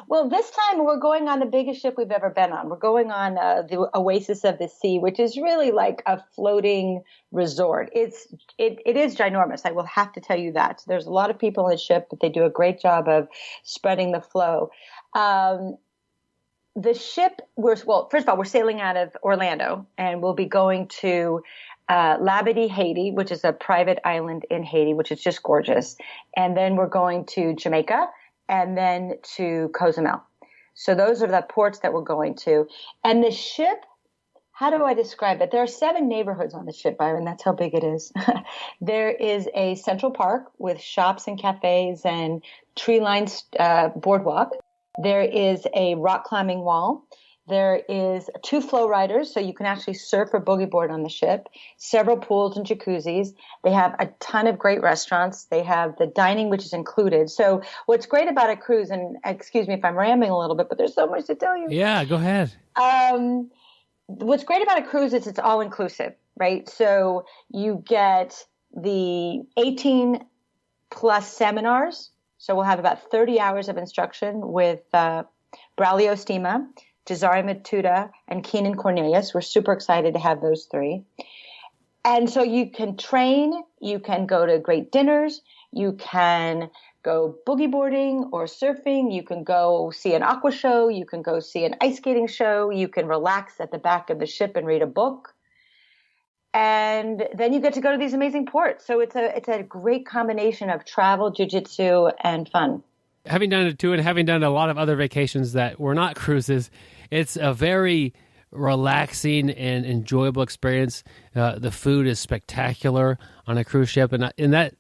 Well, this time we're going on the biggest ship we've ever been on. We're going on the Oasis of the Sea, which is really like a floating resort. It is ginormous. I will have to tell you that. There's a lot of people on the ship, but they do a great job of spreading the flow. The ship, first of all, we're sailing out of Orlando, and we'll be going to Labadee, Haiti, which is a private island in Haiti, which is just gorgeous. And then we're going to Jamaica and then to Cozumel. So those are the ports that we're going to. And the ship, how do I describe it? There are 7 neighborhoods on the ship, Byron. That's how big it is. There is a central park with shops and cafes and tree-lined boardwalk. There is a rock climbing wall. There is 2 flow riders, so you can actually surf or boogie board on the ship, several pools and jacuzzis. They have a ton of great restaurants. They have the dining, which is included. So what's great about a cruise, and excuse me if I'm rambling a little bit, but there's so much to tell you. Yeah, go ahead. What's great about a cruise is it's all inclusive, right? So you get the 18 plus seminars. So we'll have about 30 hours of instruction with Braulio Estima, Gezary Matuda, and Keenan Cornelius. We're super excited to have those 3. And so you can train, you can go to great dinners, you can go boogie boarding or surfing, you can go see an aqua show, you can go see an ice skating show, you can relax at the back of the ship and read a book. And then you get to go to these amazing ports. So it's a great combination of travel, jiu-jitsu, and fun. Having done it too, and having done a lot of other vacations that were not cruises, it's a very relaxing and enjoyable experience. The food is spectacular on a cruise ship, and that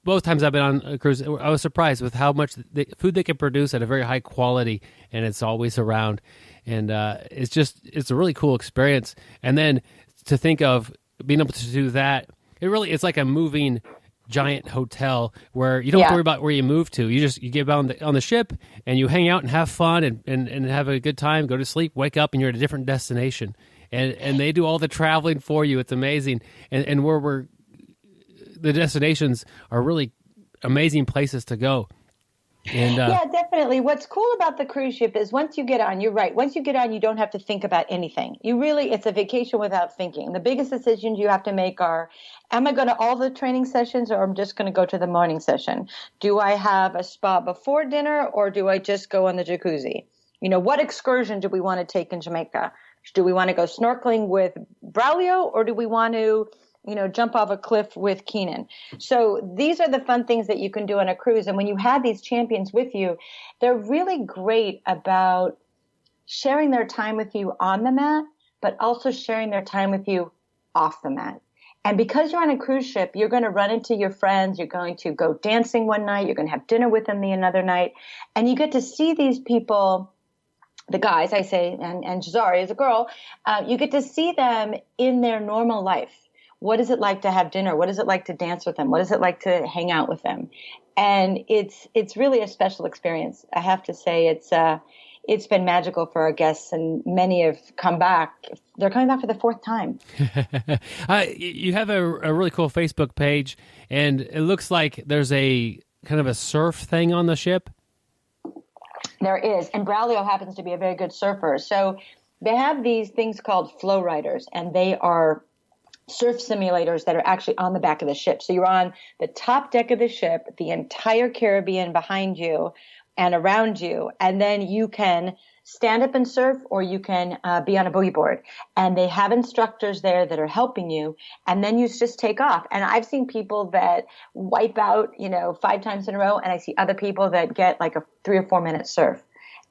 both times I've been on a cruise, I was surprised with how much food they can produce at a very high quality, and it's always around. And it's a really cool experience. And then to think of being able to do that, it's like a moving giant hotel where you don't have to worry about where you move to. You get on the ship and you hang out and have fun and have a good time, go to sleep, wake up, and you're at a different destination. And they do all the traveling for you. It's amazing. And the destinations are really amazing places to go. And, yeah, definitely. What's cool about the cruise ship is once you get on, you're right. Once you get on, you don't have to think about anything. It's a vacation without thinking. The biggest decisions you have to make are, am I going to all the training sessions, or I'm just going to go to the morning session? Do I have a spa before dinner, or do I just go on the jacuzzi? What excursion do we want to take in Jamaica? Do we want to go snorkeling with Braulio, or do we want to jump off a cliff with Keenan? So these are the fun things that you can do on a cruise. And when you have these champions with you, they're really great about sharing their time with you on the mat, but also sharing their time with you off the mat. And because you're on a cruise ship, you're going to run into your friends. You're going to go dancing one night. You're going to have dinner with them the another night. And you get to see these people, the guys, I say, and Gezary is a girl, you get to see them in their normal life. What is it like to have dinner? What is it like to dance with them? What is it like to hang out with them? And it's really a special experience. I have to say it's been magical for our guests, and many have come back. They're coming back for the fourth time. You have a really cool Facebook page, and it looks like there's a kind of a surf thing on the ship. There is, and Braulio happens to be a very good surfer. So they have these things called flow riders, and they are surf simulators that are actually on the back of the ship. So you're on the top deck of the ship, the entire Caribbean behind you and around you, and then you can stand up and surf, or you can be on a boogie board. And they have instructors there that are helping you, and then you just take off. And I've seen people that wipe out, 5 times in a row, and I see other people that get like a 3 or 4 minute surf.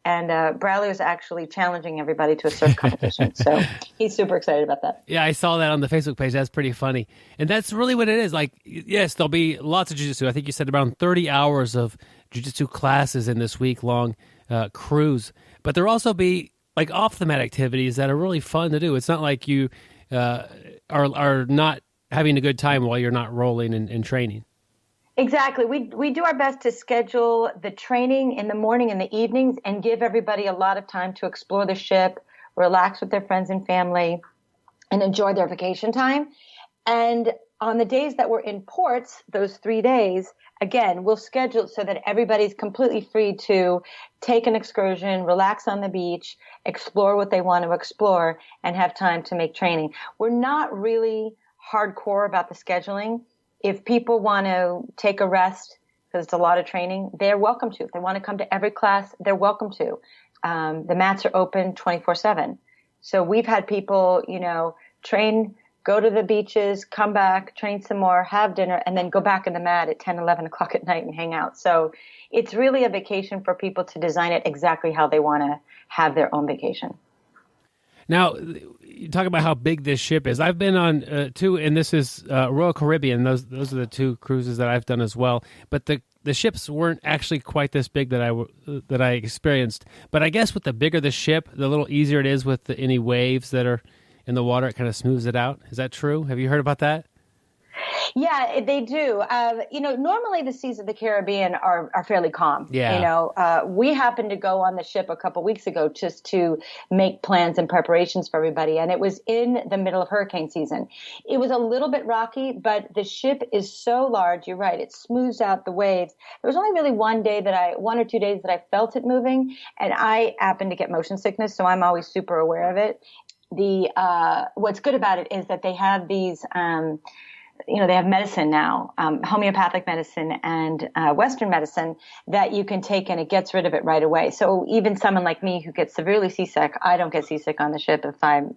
And Braulio is actually challenging everybody to a surf competition. So he's super excited about that. Yeah, I saw that on the Facebook page. That's pretty funny. And that's really what it is. Like, yes, there'll be lots of jiu-jitsu. I think you said around 30 hours of jiu-jitsu classes in this week-long cruise. But there'll also be like off-the-mat activities that are really fun to do. It's not like you are not having a good time while you're not rolling and training. Exactly. We do our best to schedule the training in the morning and the evenings and give everybody a lot of time to explore the ship, relax with their friends and family, and enjoy their vacation time. And on the days that we're in ports, those 3 days, again, we'll schedule it so that everybody's completely free to take an excursion, relax on the beach, explore what they want to explore, and have time to make training. We're not really hardcore about the scheduling. If people want to take a rest, because it's a lot of training, they're welcome to. If they want to come to every class, they're welcome to. The mats are open 24/7. So we've had people, train, go to the beaches, come back, train some more, have dinner, and then go back in the mat at 10, 11 o'clock at night and hang out. So it's really a vacation for people to design it exactly how they want to have their own vacation. Now, you talk about how big this ship is. I've been on 2, and this is Royal Caribbean. Those are the 2 cruises that I've done as well. But the ships weren't actually quite this big that I experienced. But I guess with the bigger the ship, the little easier it is with any waves that are in the water. It kind of smooths it out. Is that true? Have you heard about that? Yeah, they do. Normally the seas of the Caribbean are fairly calm. Yeah. We happened to go on the ship a couple weeks ago just to make plans and preparations for everybody. And it was in the middle of hurricane season. It was a little bit rocky, but the ship is so large. You're right. It smooths out the waves. There was only really 1 or 2 days that I felt it moving. And I happened to get motion sickness, so I'm always super aware of it. What's good about it is that they have these, they have medicine now, homeopathic medicine and Western medicine that you can take, and it gets rid of it right away. So even someone like me who gets severely seasick, I don't get seasick on the ship if I'm,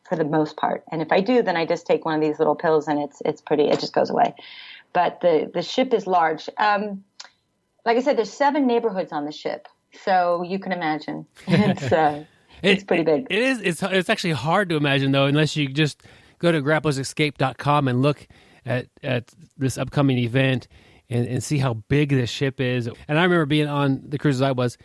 for the most part. And if I do, then I just take one of these little pills, and it just goes away. But the ship is large. Like I said, there's 7 neighborhoods on the ship, so you can imagine it's pretty big. It is. It's actually hard to imagine though, unless you just go to grapplersescape.com and look at this upcoming event and see how big this ship is. And I remember being on the cruises I was,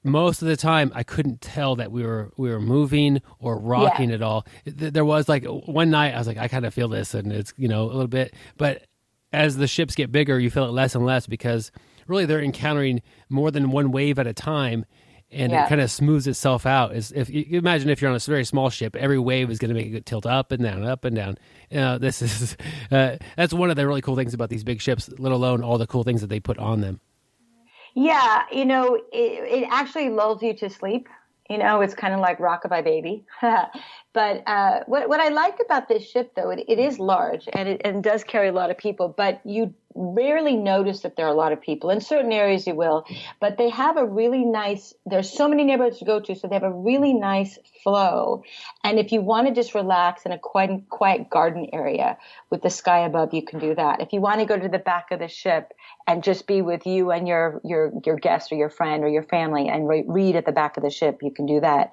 most of the time I couldn't tell that we were moving or rocking at all. There was like one night I was like, I kind of feel this, and it's, a little bit. But as the ships get bigger, you feel it less and less, because really they're encountering more than one wave at a time. And it kind of smooths itself out. If you imagine if you're on a very small ship, every wave is going to make it tilt up and down, up and down. This is that's one of the really cool things about these big ships, let alone all the cool things that they put on them. Yeah, it actually lulls you to sleep. It's kind of like Rockabye Baby. But what I like about this ship, though, it is large and it does carry a lot of people, but you rarely notice that there are a lot of people. In certain areas you will, but they have a really nice, there's so many neighborhoods to go to, so they have a really nice flow. And if you want to just relax in a quiet garden area with the sky above, you can do that. If you want to go to the back of the ship and just be with you and your guest or your friend or your family and read at the back of the ship, you can do that.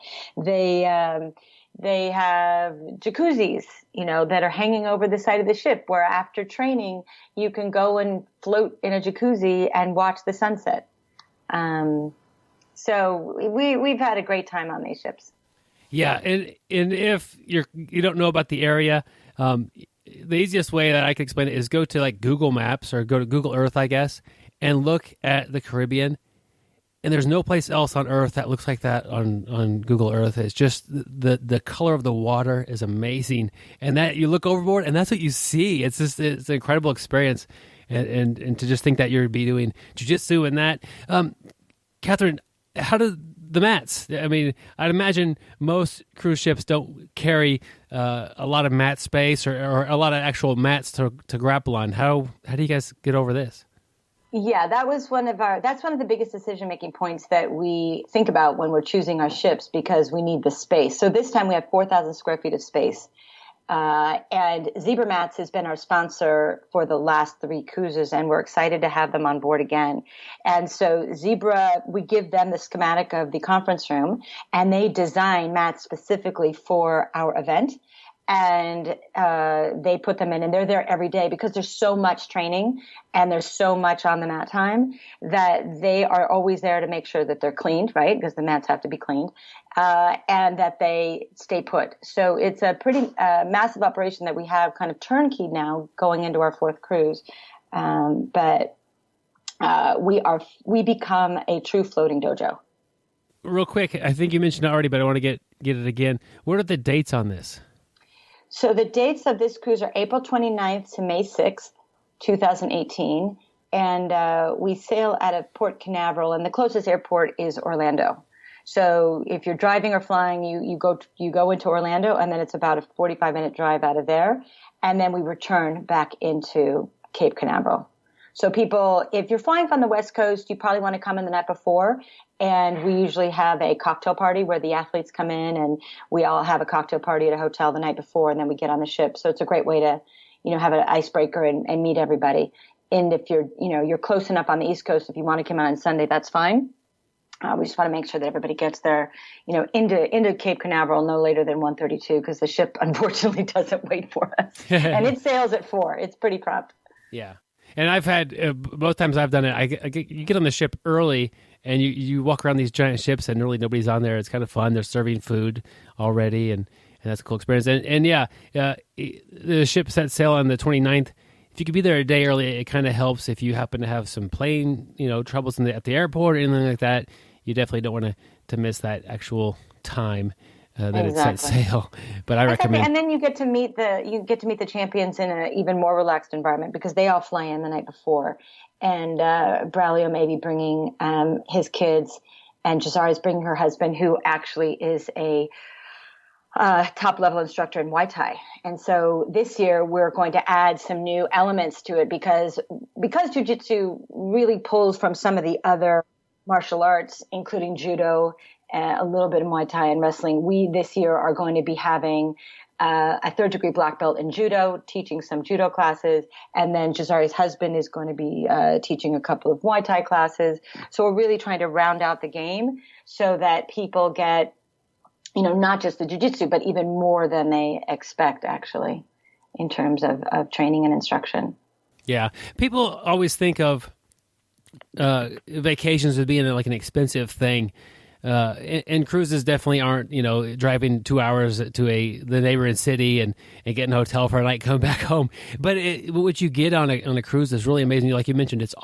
They have jacuzzis, that are hanging over the side of the ship where after training, you can go and float in a jacuzzi and watch the sunset. So we've had a great time on these ships. Yeah. And if you don't know about the area, the easiest way that I can explain it is go to like Google Maps or go to Google Earth, I guess, and look at the Caribbean. And there's no place else on Earth that looks like that on Google Earth. It's just the color of the water is amazing. And that you look overboard and that's what you see. It's an incredible experience. And to just think that you'd be doing jiu-jitsu and that. Kathryn, how do the mats? I mean, I'd imagine most cruise ships don't carry a lot of mat space or a lot of actual mats to grapple on. How do you guys get over this? Yeah, that's one of the biggest decision-making points that we think about when we're choosing our ships because we need the space. So this time we have 4,000 square feet of space. And Zebra Mats has been our sponsor for the last 3 cruises, and we're excited to have them on board again. And so Zebra, we give them the schematic of the conference room, and they design mats specifically for our event. And they put them in, and they're there every day because there's so much training and there's so much on the mat time that they are always there to make sure that they're cleaned, right? Because the mats have to be cleaned, and that they stay put. So it's a pretty massive operation that we have kind of turnkey now going into our 4th cruise. But we become a true floating dojo. Real quick, I think you mentioned it already, but I want to get it again. What are the dates on this? So the dates of this cruise are April 29th to May 6th, 2018. And we sail out of Port Canaveral, and the closest airport is Orlando. So if you're driving or flying, you go into Orlando, and then it's about a 45-minute drive out of there. And then we return back into Cape Canaveral. So people, if you're flying from the West Coast, you probably want to come in the night before. And we usually have a cocktail party where the athletes come in and we all have a cocktail party at a hotel the night before, and then we get on the ship. So it's a great way to, have an icebreaker and meet everybody. And if you're close enough on the East Coast, if you want to come out on Sunday, that's fine. We just want to make sure that everybody gets there, into Cape Canaveral no later than 1:32 because the ship unfortunately doesn't wait for us. And it sails at 4. It's pretty prompt. Yeah. And I've had, both times I've done it, you get on the ship early and you walk around these giant ships and really nobody's on there. It's kind of fun. They're serving food already and that's a cool experience. And the ship set sail on the 29th. If you could be there a day early, it kind of helps if you happen to have some plane, troubles at the airport or anything like that. You definitely don't want to miss that actual time. That exactly. It's set sail, but I recommend. And then you get to meet the champions in an even more relaxed environment because they all fly in the night before, and Braulio may be bringing his kids, and Gezary is bringing her husband, who actually is a top level instructor in Muay Thai. And so this year we're going to add some new elements to it because jiu-jitsu really pulls from some of the other martial arts, including judo, a little bit of Muay Thai and wrestling. We this year are going to be having a 3rd degree black belt in judo, teaching some judo classes, and then Gezary's husband is going to be teaching a couple of Muay Thai classes. So we're really trying to round out the game so that people get, not just the jiu-jitsu, but even more than they expect actually in terms of training and instruction. Yeah. People always think of vacations as being like an expensive thing. And cruises definitely aren't, driving 2 hours to the neighboring city and getting a hotel for a night, come back home. But what you get on a cruise is really amazing. Like you mentioned, it's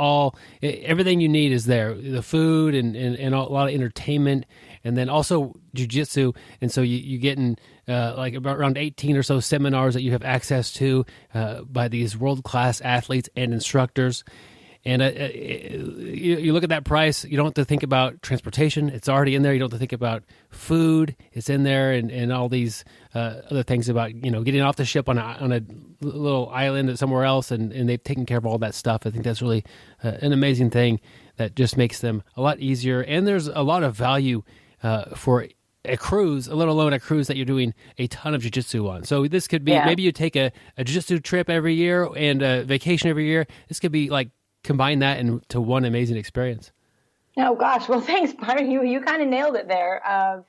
everything you need is there. The food and a lot of entertainment, and then also jiu-jitsu. And so you get in like about around 18 or so seminars that you have access to by these world-class athletes and instructors. And you look at that price, you don't have to think about transportation. It's already in there. You don't have to think about food. It's in there and all these other things about, getting off the ship on a little island somewhere else, and they've taken care of all that stuff. I think that's really an amazing thing that just makes them a lot easier. And there's a lot of value for a cruise, let alone a cruise that you're doing a ton of jiu-jitsu on. So this could be, maybe you take a jiu-jitsu trip every year and a vacation every year. This could be like, combine that into one amazing experience. Oh gosh, well thanks, Bart. You kind of nailed it there.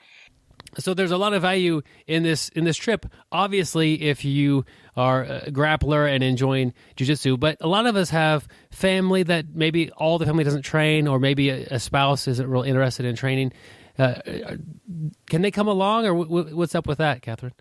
So there's a lot of value in this trip. Obviously, if you are a grappler and enjoying jiu-jitsu, but a lot of us have family that maybe all the family doesn't train, or maybe a spouse isn't real interested in training. Can they come along, or what's up with that, Kathryn?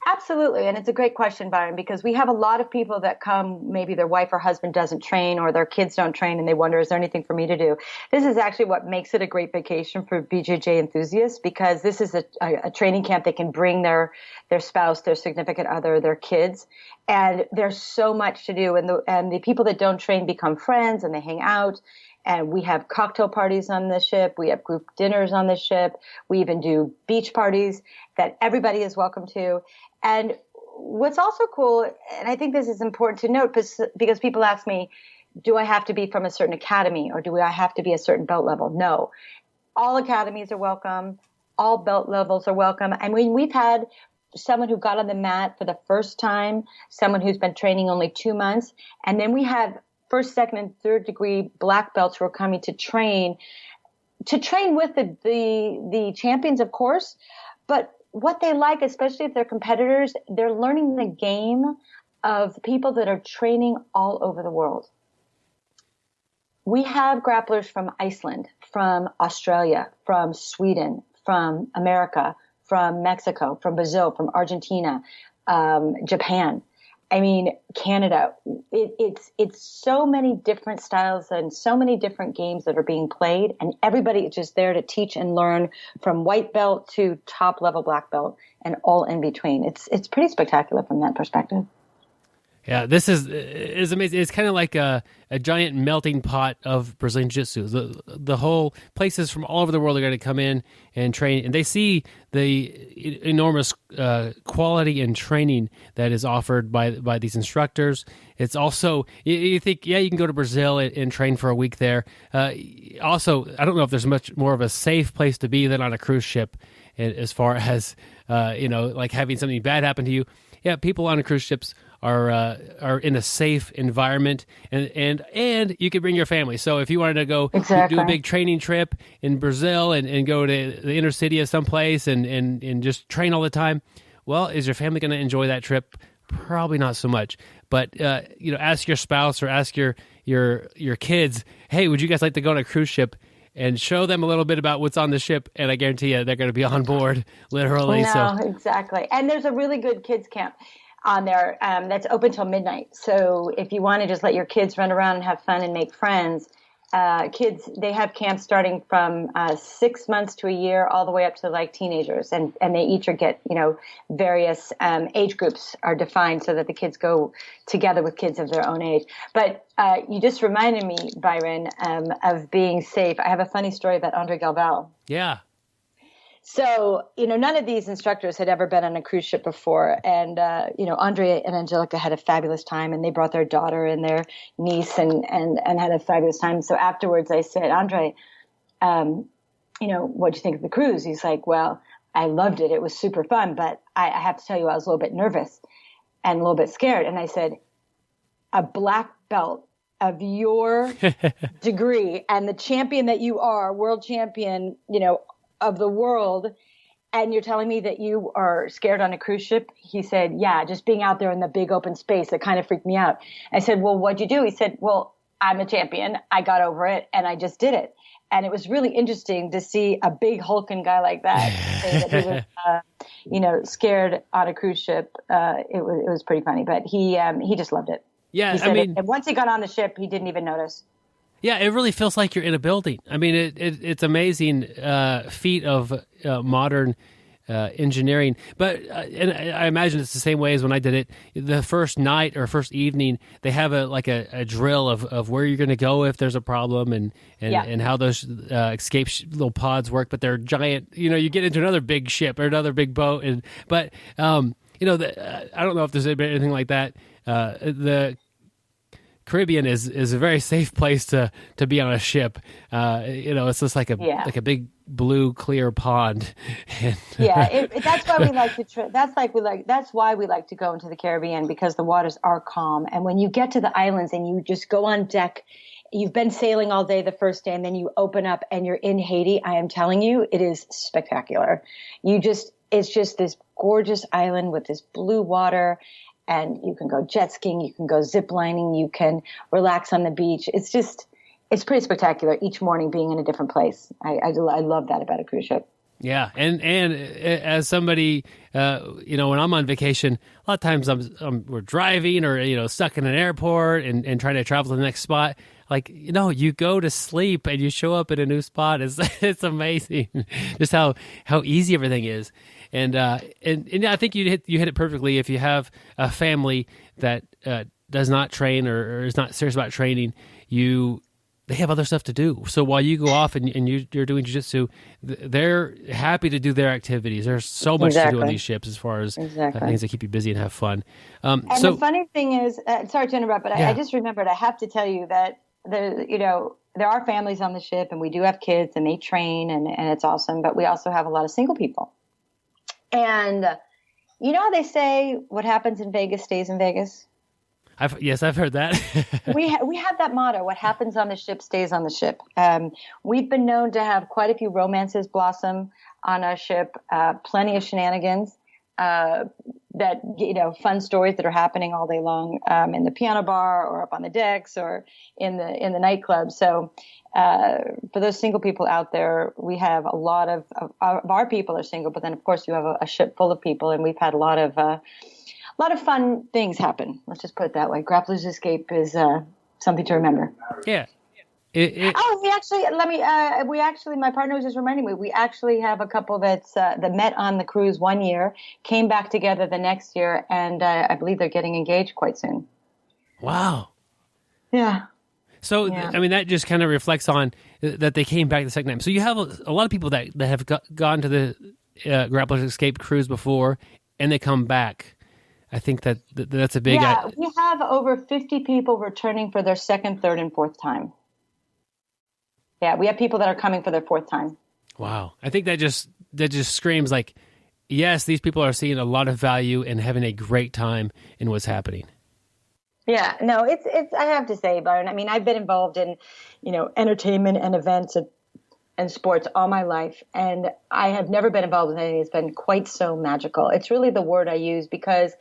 Absolutely. And it's a great question, Byron, because we have a lot of people that come, maybe their wife or husband doesn't train or their kids don't train, and they wonder, is there anything for me to do? This is actually what makes it a great vacation for BJJ enthusiasts, because this is a training camp. They can bring their spouse, their significant other, their kids, and there's so much to do. And the people that don't train become friends, and they hang out. And we have cocktail parties on the ship. We have group dinners on the ship. We even do beach parties that everybody is welcome to. And what's also cool, and I think this is important to note, because people ask me, do I have to be from a certain academy, or do I have to be a certain belt level? No. All academies are welcome. All belt levels are welcome. And we've had someone who got on the mat for the first time, someone who's been training only 2 months, and then we have first, second, and third degree black belts who are coming to train with the champions, of course. But what they like, especially if they're competitors, they're learning the game of people that are training all over the world. We have grapplers from Iceland, from Australia, from Sweden, from America, from Mexico, from Brazil, from Argentina, Japan. I mean, Canada. It's so many different styles and so many different games that are being played, and everybody is just there to teach and learn, from white belt to top level black belt and all in between. It's pretty spectacular from that perspective. Yeah, this is amazing. It's kind of like a giant melting pot of Brazilian Jiu-Jitsu. The whole places from all over the world are going to come in and train, and they see the enormous quality and training that is offered by these instructors. It's also, you think, yeah, you can go to Brazil and train for a week there. Also, I don't know if there's much more of a safe place to be than on a cruise ship, as far as like having something bad happen to you. Yeah, people on cruise ships are in a safe environment, and you could bring your family. So if you wanted to go do a big training trip in Brazil and go to the inner city of someplace and just train all the time, well, is your family going to enjoy that trip? Probably not so much. But ask your spouse or ask your kids, hey, would you guys like to go on a cruise ship? And show them a little bit about what's on the ship, and I guarantee you they're going to be on board, literally. No, exactly. And there's a really good kids camp on there that's open till midnight. So if you want to just let your kids run around and have fun and make friends, kids, they have camps starting from 6 months to a year, all the way up to like teenagers, and they each get various age groups are defined so that the kids go together with kids of their own age. But you just reminded me, Byron, of being safe. I have a funny story about Andre Galval. Yeah. So, none of these instructors had ever been on a cruise ship before. And, Andre and Angelica had a fabulous time, and they brought their daughter and their niece and had a fabulous time. So afterwards I said, Andre, what'd you think of the cruise? He's like, well, I loved it. It was super fun, but I have to tell you, I was a little bit nervous and a little bit scared. And I said, a black belt of your degree and the champion that you are, world champion, of the world, and you're telling me that you are scared on a cruise ship? He said, yeah, just being out there in the big open space, it kind of freaked me out. I said, well, what'd you do? He said, well, I'm a champion. I got over it and I just did it. And it was really interesting to see a big hulking guy like that say that he was, scared on a cruise ship. It was pretty funny, but he just loved it. Yeah, he said and once he got on the ship, he didn't even notice. Yeah, it really feels like you're in a building. I mean, it's amazing feat of modern engineering. But and I imagine it's the same way as when I did it. The first night or first evening, they have a drill of where you're going to go if there's a problem and how those escape little pods work. But they're giant. You get into another big ship or another big boat. But I don't know if there's anything like that. The Caribbean is a very safe place to be on a ship. It's just like a big blue clear pond. That's why we like to. That's why we like to go into the Caribbean, because the waters are calm. And when you get to the islands and you just go on deck you've been sailing all day the first day and then you open up and you're in Haiti. I am telling you, it is spectacular. It's just this gorgeous island with this blue water, and you can go jet skiing, you can go zip lining, you can relax on the beach. It's pretty spectacular each morning being in a different place. I love that about a cruise ship. Yeah, and as somebody, when I'm on vacation, a lot of times we're driving or stuck in an airport and trying to travel to the next spot. Like you go to sleep and you show up at a new spot. It's amazing, just how easy everything is. And I think you hit it perfectly. If you have a family that does not train or is not serious about training, they have other stuff to do. So while you go off and you're doing jiu-jitsu, they're happy to do their activities. There's so much to do on these ships as far as things that keep you busy and have fun. And the funny thing is, sorry to interrupt, but I just remembered, I have to tell you that there are families on the ship, and we do have kids, and they train, and it's awesome. But we also have a lot of single people. And you know how they say what happens in Vegas stays in Vegas? I've heard that. we have that motto: what happens on the ship stays on the ship. We've been known to have quite a few romances blossom on our ship, plenty of shenanigans, fun stories that are happening all day long in the piano bar or up on the decks or in the nightclub. So for those single people out there, we have a lot of our people are single, but then of course you have a ship full of people, and we've had a lot of fun things happen. Let's just put it that way. Grappler's Escape is something to remember. Yeah. My partner was just reminding me, we actually have a couple that met on the cruise one year, came back together the next year, and I believe they're getting engaged quite soon. Wow. Yeah. So, that just kind of reflects on that they came back the second time. So you have a lot of people that have gone to the Grappler's Escape cruise before, and they come back. I think that's a big... Yeah, we have over 50 people returning for their second, third, and fourth time. Yeah, we have people that are coming for their fourth time. Wow. I think that just screams like, yes, these people are seeing a lot of value and having a great time in what's happening. Yeah, no, it's I have to say, Byron, I've been involved in, entertainment and events and sports all my life, and I have never been involved in anything that's been quite so magical. It's really the word I use because,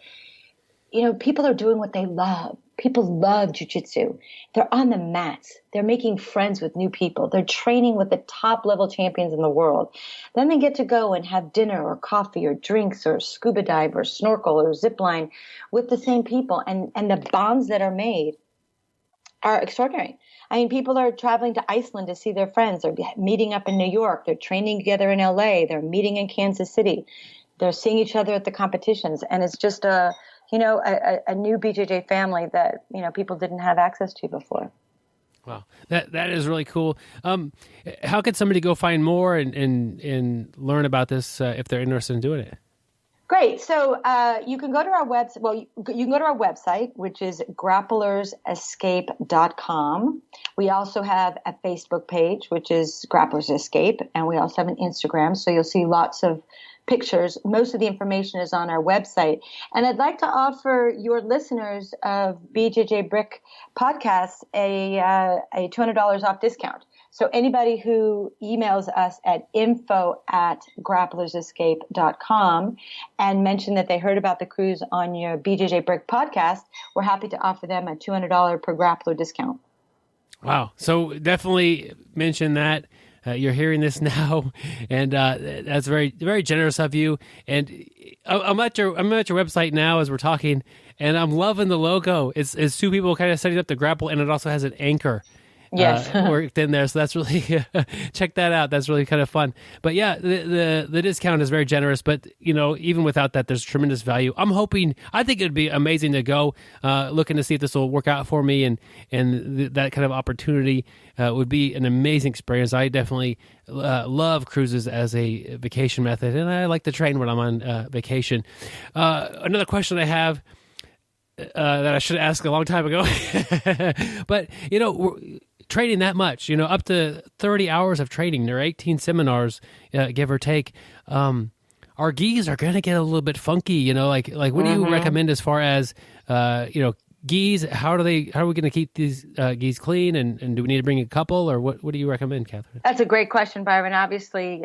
people are doing what they love. People love jiu-jitsu. They're on the mats. They're making friends with new people. They're training with the top level champions in the world. Then they get to go and have dinner or coffee or drinks or scuba dive or snorkel or zip line with the same people. And the bonds that are made are extraordinary. People are traveling to Iceland to see their friends. They're meeting up in New York. They're training together in LA. They're meeting in Kansas City. They're seeing each other at the competitions. And it's just a new BJJ family that, people didn't have access to before. Wow. That is really cool. How could somebody go find more and learn about this if they're interested in doing it? Great. So you can go to our website. Well, you can go to our website, which is grapplersescape.com. We also have a Facebook page, which is Grapplers Escape, and we also have an Instagram. So you'll see lots of pictures. Most of the information is on our website. And I'd like to offer your listeners of BJJ Brick Podcast a $200 off discount. So anybody who emails us at info@grapplersescape.com and mention that they heard about the cruise on your BJJ Brick Podcast, we're happy to offer them a $200 per grappler discount. Wow. So definitely mention that. You're hearing this now, and that's very, very generous of you. And I'm at your website now as we're talking, and I'm loving the logo. It's two people kind of setting up the grapple, and it also has an anchor. Yes. Worked in there, so that's really check that out. That's really kind of fun. But yeah, the discount is very generous. But even without that, there's tremendous value. I think it'd be amazing to go looking to see if this will work out for me, and that kind of opportunity would be an amazing experience. I definitely love cruises as a vacation method, and I like to train when I'm on vacation. Another question I have that I should ask a long time ago, but training that much, up to 30 hours of training. There are 18 seminars, give or take. Our gis are going to get a little bit funky, like what do you recommend as far as, Gis, how are we going to keep these gis clean, and do we need to bring a couple, or what do you recommend, Kathryn? That's a great question, Byron. Obviously,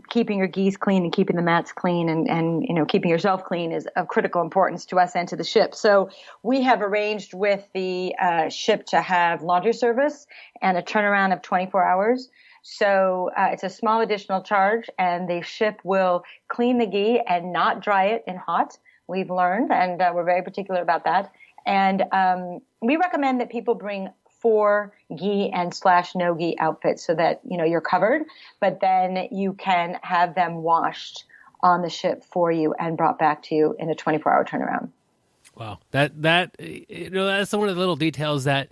keeping your gis clean and keeping the mats clean and keeping yourself clean is of critical importance to us and to the ship. So we have arranged with the ship to have laundry service and a turnaround of 24 hours. So it's a small additional charge, and the ship will clean the gi and not dry it in hot. We've learned, and we're very particular about that. And we recommend that people bring 4 gi and /no gi outfits so that you're covered, but then you can have them washed on the ship for you and brought back to you in a 24-hour turnaround. Wow, that's one of the little details that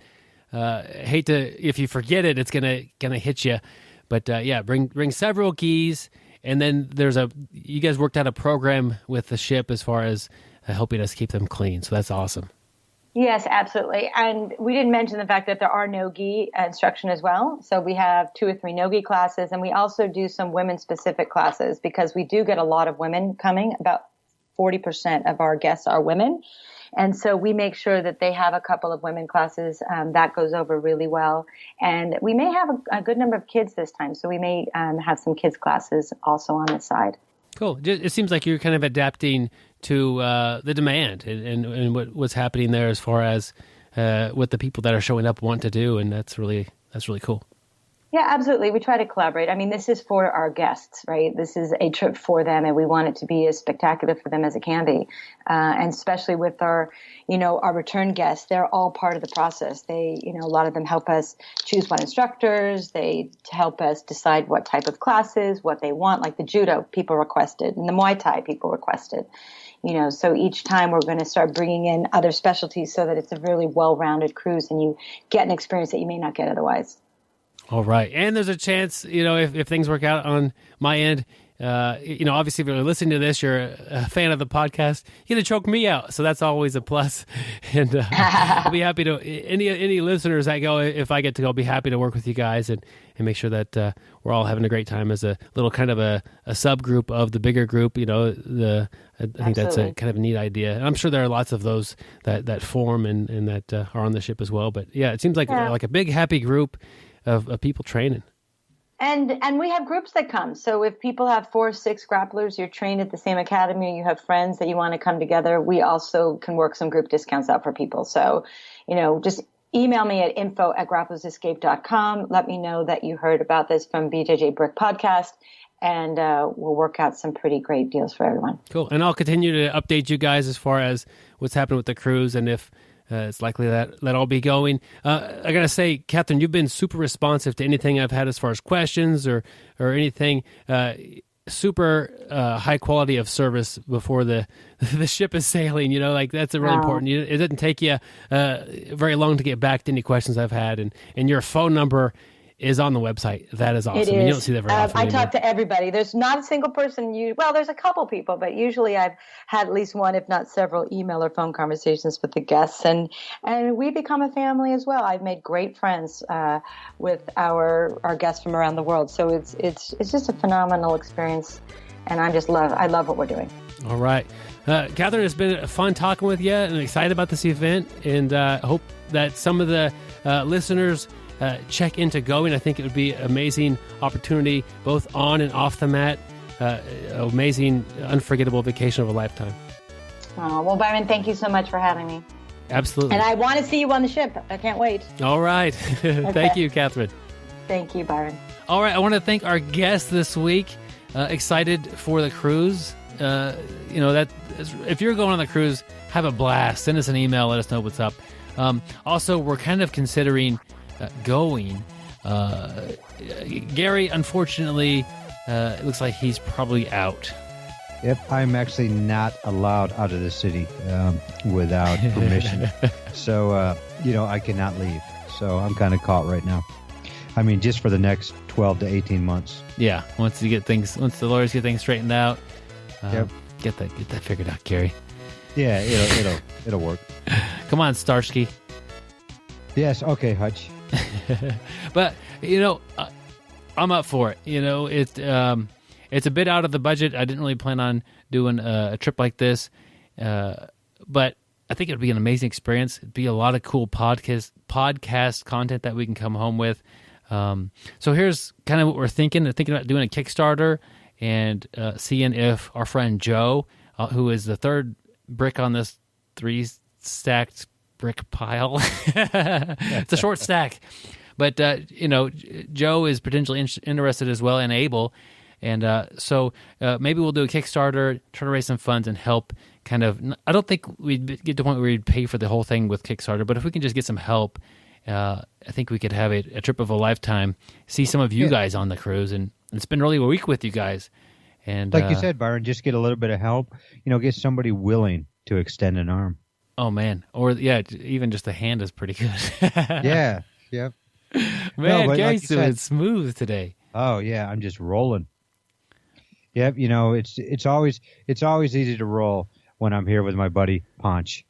hate to, if you forget it, it's gonna hit you. But bring several gis, and then you guys worked out a program with the ship as far as helping us keep them clean. So that's awesome. Yes, absolutely. And we didn't mention the fact that there are no-gi instruction as well. So we have 2 or 3 no-gi classes, and we also do some women-specific classes because we do get a lot of women coming. About 40% of our guests are women. And so we make sure that they have a couple of women classes. That goes over really well. And we may have a good number of kids this time. So we may have some kids classes also on the side. Cool. It seems like you're kind of adapting to the demand and what's happening there as far as what the people that are showing up want to do. And that's really cool. Yeah, absolutely. We try to collaborate. I mean, this is for our guests, right? This is a trip for them, and we want it to be as spectacular for them as it can be. And especially with our return guests, they're all part of the process. They, a lot of them help us choose what instructors. They help us decide what type of classes, what they want, like the judo people requested and the Muay Thai people requested. So each time we're going to start bringing in other specialties so that it's a really well-rounded cruise and you get an experience that you may not get otherwise. All right. And there's a chance, if things work out on my end, obviously if you're listening to this, you're a fan of the podcast, you're going to choke me out. So that's always a plus. And I'll be happy to, any listeners that go, if I get to go, I'll be happy to work with you guys and make sure that we're all having a great time as a little kind of a subgroup of the bigger group. I think that's a kind of a neat idea. And I'm sure there are lots of those that form and that are on the ship as well. But yeah, it seems like a big, happy group of people training. And we have groups that come. So if people have 4 or 6 grapplers, you're trained at the same academy, you have friends that you want to come together, we also can work some group discounts out for people. So, just email me at info@grapplersescape.com. Let me know that you heard about this from BJJ Brick Podcast, and we'll work out some pretty great deals for everyone. Cool. And I'll continue to update you guys as far as what's happening with the cruise and if it's likely that I'll be going. I got to say, Kathryn, you've been super responsive to anything I've had as far as questions or anything. Super high quality of service before the ship is sailing. That's a really important. It doesn't take you very long to get back to any questions I've had. And your phone number is on the website. That is awesome. It is. You don't see that very often. I talk to everybody. There's not a single person. There's a couple people, but usually I've had at least one, if not several, email or phone conversations with the guests, and we become a family as well. I've made great friends with our guests from around the world. So it's just a phenomenal experience, and I love what we're doing. All right. Kathryn, it's been fun talking with you and excited about this event, and hope that some of the listeners check into going. I think it would be an amazing opportunity, both on and off the mat. Amazing, unforgettable vacation of a lifetime. Oh, well, Byron, thank you so much for having me. Absolutely. And I want to see you on the ship. I can't wait. All right. Okay. Thank you, Kathryn. Thank you, Byron. All right. I want to thank our guest this week. Excited for the cruise. If you're going on the cruise, have a blast. Send us an email. Let us know what's up. Also, we're kind of considering going. Gary, unfortunately, it looks like he's probably out. Yep, I'm actually not allowed out of the city without permission. So, I cannot leave. So I'm kind of caught right now. I mean, just for the next 12 to 18 months. Yeah, once the lawyers get things straightened out, get that figured out, Gary. Yeah, it'll work. Come on, Starsky. Yes, okay, Hutch. But I'm up for it. It's a bit out of the budget. I didn't really plan on doing a trip like this, but I think it would be an amazing experience. It'd be a lot of cool podcast content that we can come home with. So here's kind of what we're thinking. We're thinking about doing a Kickstarter and seeing if our friend Joe, who is the third brick on this 3-stacked brick pile, it's a short stack, but Joe is potentially interested as well and able. And so maybe we'll do a Kickstarter, try to raise some funds and help kind of, I don't think we'd get to the point where we'd pay for the whole thing with Kickstarter, but if we can just get some help, I think we could have a trip of a lifetime, see some of you guys on the cruise and spend really a week with you guys. And like you said, Byron, just get a little bit of help, get somebody willing to extend an arm. Oh, man. Or, even just a hand is pretty good. Yeah. Yep. Man, Gary's doing smooth today. Oh, yeah. I'm just rolling. Yep. It's always easy to roll when I'm here with my buddy Ponch.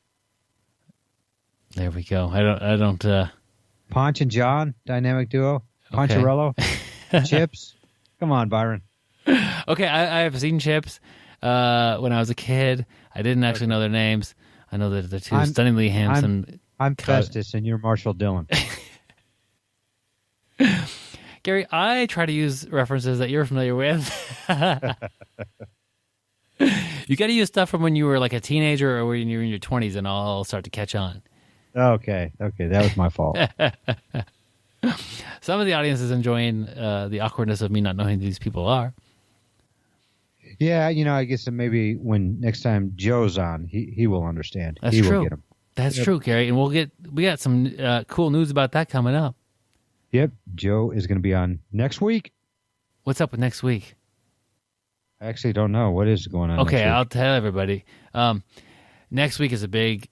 There we go. I don't. Ponch and John, dynamic duo. Poncharello. Okay. Chips. Come on, Byron. Okay, I have seen Chips when I was a kid. I didn't actually know their names. I know that they're two stunningly handsome. I'm Festus, and you're Marshall Dillon. Gary, I try to use references that you're familiar with. You got to use stuff from when you were like a teenager or when you were in your 20s, and I'll start to catch on. Okay, that was my fault. Some of the audience is enjoying the awkwardness of me not knowing who these people are. Yeah, I guess that maybe when next time Joe's on, he will understand. That's he true. Will get him. That's true, Gary, and we got some cool news about that coming up. Yep, Joe is going to be on next week. What's up with next week? I actually don't know what is going on. Okay, I'll tell everybody. Next week is a big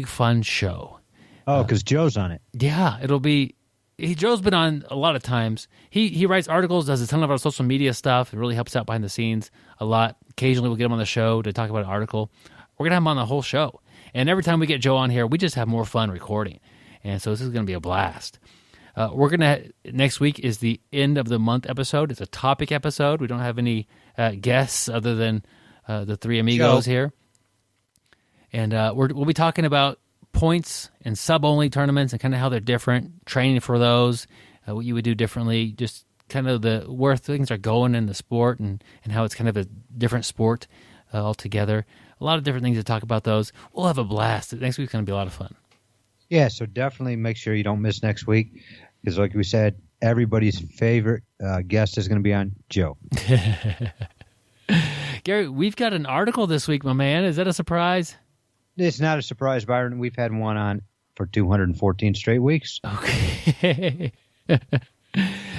fun show. Oh, because Joe's on it. Yeah, it'll be. Joe's been on a lot of times. He writes articles, does a ton of our social media stuff. It really helps out behind the scenes a lot. Occasionally we'll get him on the show to talk about an article. We're going to have him on the whole show. And every time we get Joe on here, we just have more fun recording. And so this is going to be a blast. Next week is the end of the month episode. It's a topic episode. We don't have any guests other than the three amigos here. And we'll be talking about points and sub-only tournaments and kind of how they're different, training for those, what you would do differently, just kind of where things are going in the sport and how it's kind of a different sport altogether. A lot of different things to talk about those. We'll have a blast. Next week's going to be a lot of fun. Yeah, so definitely make sure you don't miss next week because like we said, everybody's favorite guest is going to be on Joe. Gary, we've got an article this week, my man. Is that a surprise? It's not a surprise, Byron. We've had one on for 214 straight weeks. Okay.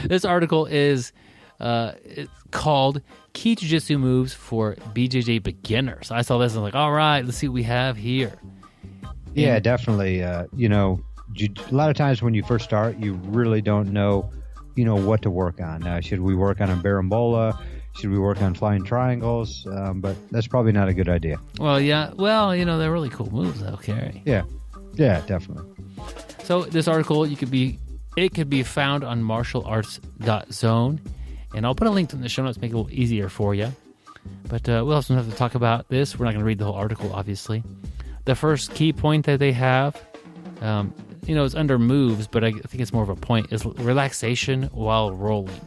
This article is it's called Key Jiu-Jitsu Moves for BJJ Beginners. I saw this and I was like, all right, let's see what we have here. Yeah, definitely. A lot of times when you first start, you really don't know, what to work on. Should we work on a Barambola? Should we work on flying triangles? But that's probably not a good idea. Well, yeah. Well, they're really cool moves, though, Gary. Yeah, definitely. So this article, it could be found on martialarts.zone, and I'll put a link in the show notes to make it a little easier for you. But we'll have some stuff to talk about this. We're not going to read the whole article, obviously. The first key point that they have, it's under moves, but I think it's more of a point, is relaxation while rolling.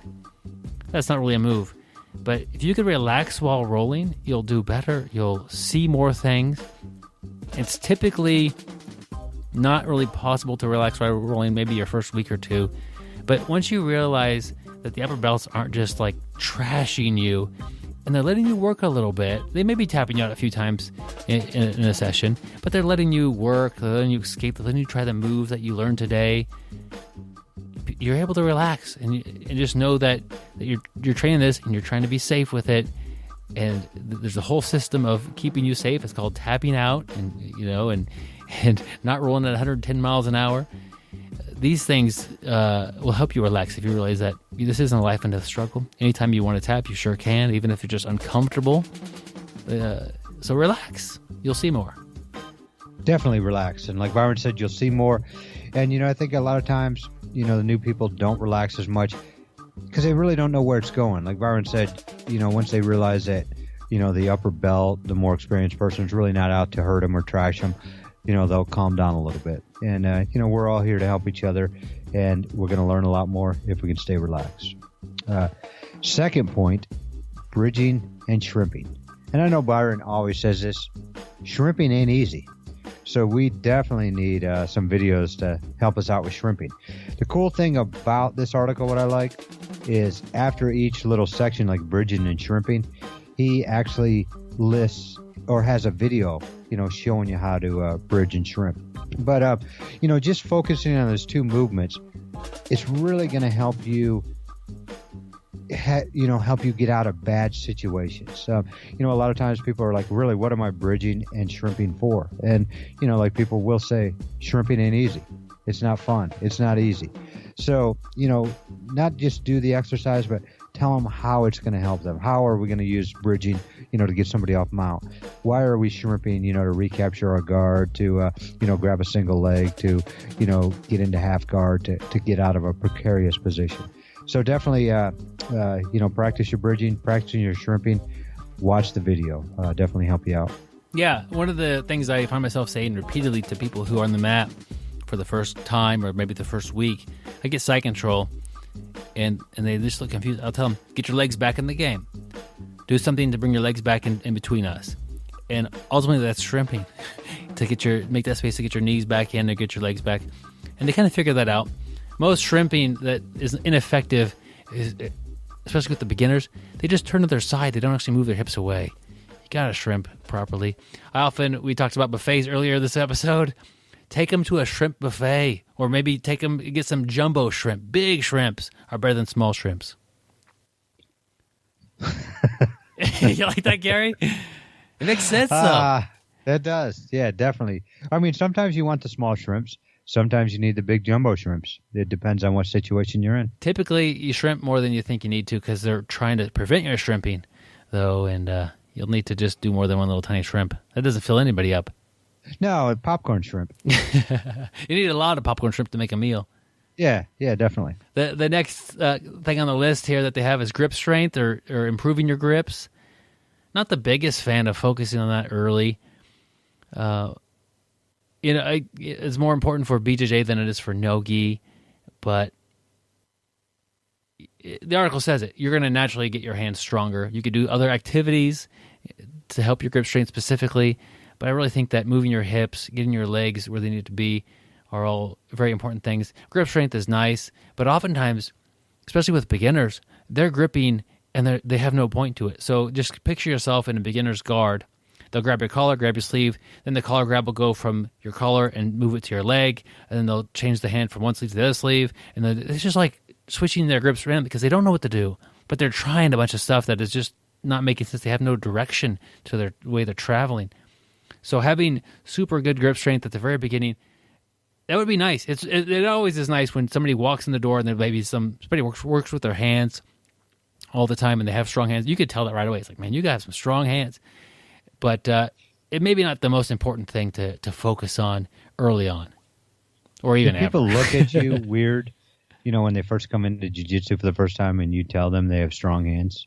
That's not really a move. But if you can relax while rolling, you'll do better. You'll see more things. It's typically not really possible to relax while rolling maybe your first week or two. But once you realize that the upper belts aren't just like trashing you and they're letting you work a little bit, they may be tapping you out a few times in a session, but they're letting you work, they're letting you escape, they're letting you try the moves that you learned today. You're able to relax and just know that you're training this and you're trying to be safe with it. And there's a whole system of keeping you safe. It's called tapping out and not rolling at 110 miles an hour. These things will help you relax if you realize that this isn't a life and death struggle. Anytime you want to tap, you sure can, even if you're just uncomfortable. So relax. You'll see more. Definitely relax. And like Byron said, you'll see more. And, I think a lot of times, the new people don't relax as much because they really don't know where it's going. Like Byron said, once they realize that the upper belt, the more experienced person is really not out to hurt them or trash them. They'll calm down a little bit. And, we're all here to help each other, and we're going to learn a lot more if we can stay relaxed. Second point, bridging and shrimping. And I know Byron always says this, shrimping ain't easy. So we definitely need some videos to help us out with shrimping. The cool thing about this article, what I like, is after each little section like bridging and shrimping, he actually lists or has a video, showing you how to bridge and shrimp. But, just focusing on those two movements, it's really going to help you help you get out of bad situations. A lot of times people are like, really, what am I bridging and shrimping for? And, like people will say, shrimping ain't easy. It's not fun. It's not easy. So, not just do the exercise, but tell them how it's going to help them. How are we going to use bridging, to get somebody off mount? Why are we shrimping, to recapture our guard, to, grab a single leg, to, get into half guard, to get out of a precarious position? So definitely, practice your bridging, practicing your shrimping, watch the video. Definitely help you out. Yeah, one of the things I find myself saying repeatedly to people who are on the mat for the first time or maybe the first week, I get side control, and they just look confused. I'll tell them, get your legs back in the game. Do something to bring your legs back in between us. And ultimately, that's shrimping, to make that space to get your knees back in or get your legs back. And they kind of figure that out. Most shrimping that is ineffective, especially with the beginners, they just turn to their side. They don't actually move their hips away. You got to shrimp properly. We talked about buffets earlier this episode. Take them to a shrimp buffet, or maybe get some jumbo shrimp. Big shrimps are better than small shrimps. You like that, Gary? It makes sense, though. That does. Yeah, definitely. I mean, sometimes you want the small shrimps. Sometimes you need the big jumbo shrimps. It depends on what situation you're in. Typically, you shrimp more than you think you need to because they're trying to prevent your shrimping, though, and you'll need to just do more than one little tiny shrimp. That doesn't fill anybody up. No, popcorn shrimp. You need a lot of popcorn shrimp to make a meal. Yeah, definitely. The next thing on the list here that they have is grip strength or improving your grips. Not the biggest fan of focusing on that early. It's more important for BJJ than it is for no-gi, but the article says it. You're going to naturally get your hands stronger. You could do other activities to help your grip strength specifically, but I really think that moving your hips, getting your legs where they need to be are all very important things. Grip strength is nice, but oftentimes, especially with beginners, they're gripping and they have no point to it. So just picture yourself in a beginner's guard. They'll grab your collar, grab your sleeve, then the collar grab will go from your collar and move it to your leg, and then they'll change the hand from one sleeve to the other sleeve, and then it's just like switching their grips around because they don't know what to do, but they're trying a bunch of stuff that is just not making sense. They have no direction to their way they're traveling. So having super good grip strength at the very beginning, that would be nice. It always is nice when somebody walks in the door and there maybe somebody works with their hands all the time and they have strong hands. You could tell that right away. It's like, man, you got some strong hands. But it may be not the most important thing to focus on early on, or even ever. People look at you weird, when they first come into jiu-jitsu for the first time and you tell them they have strong hands?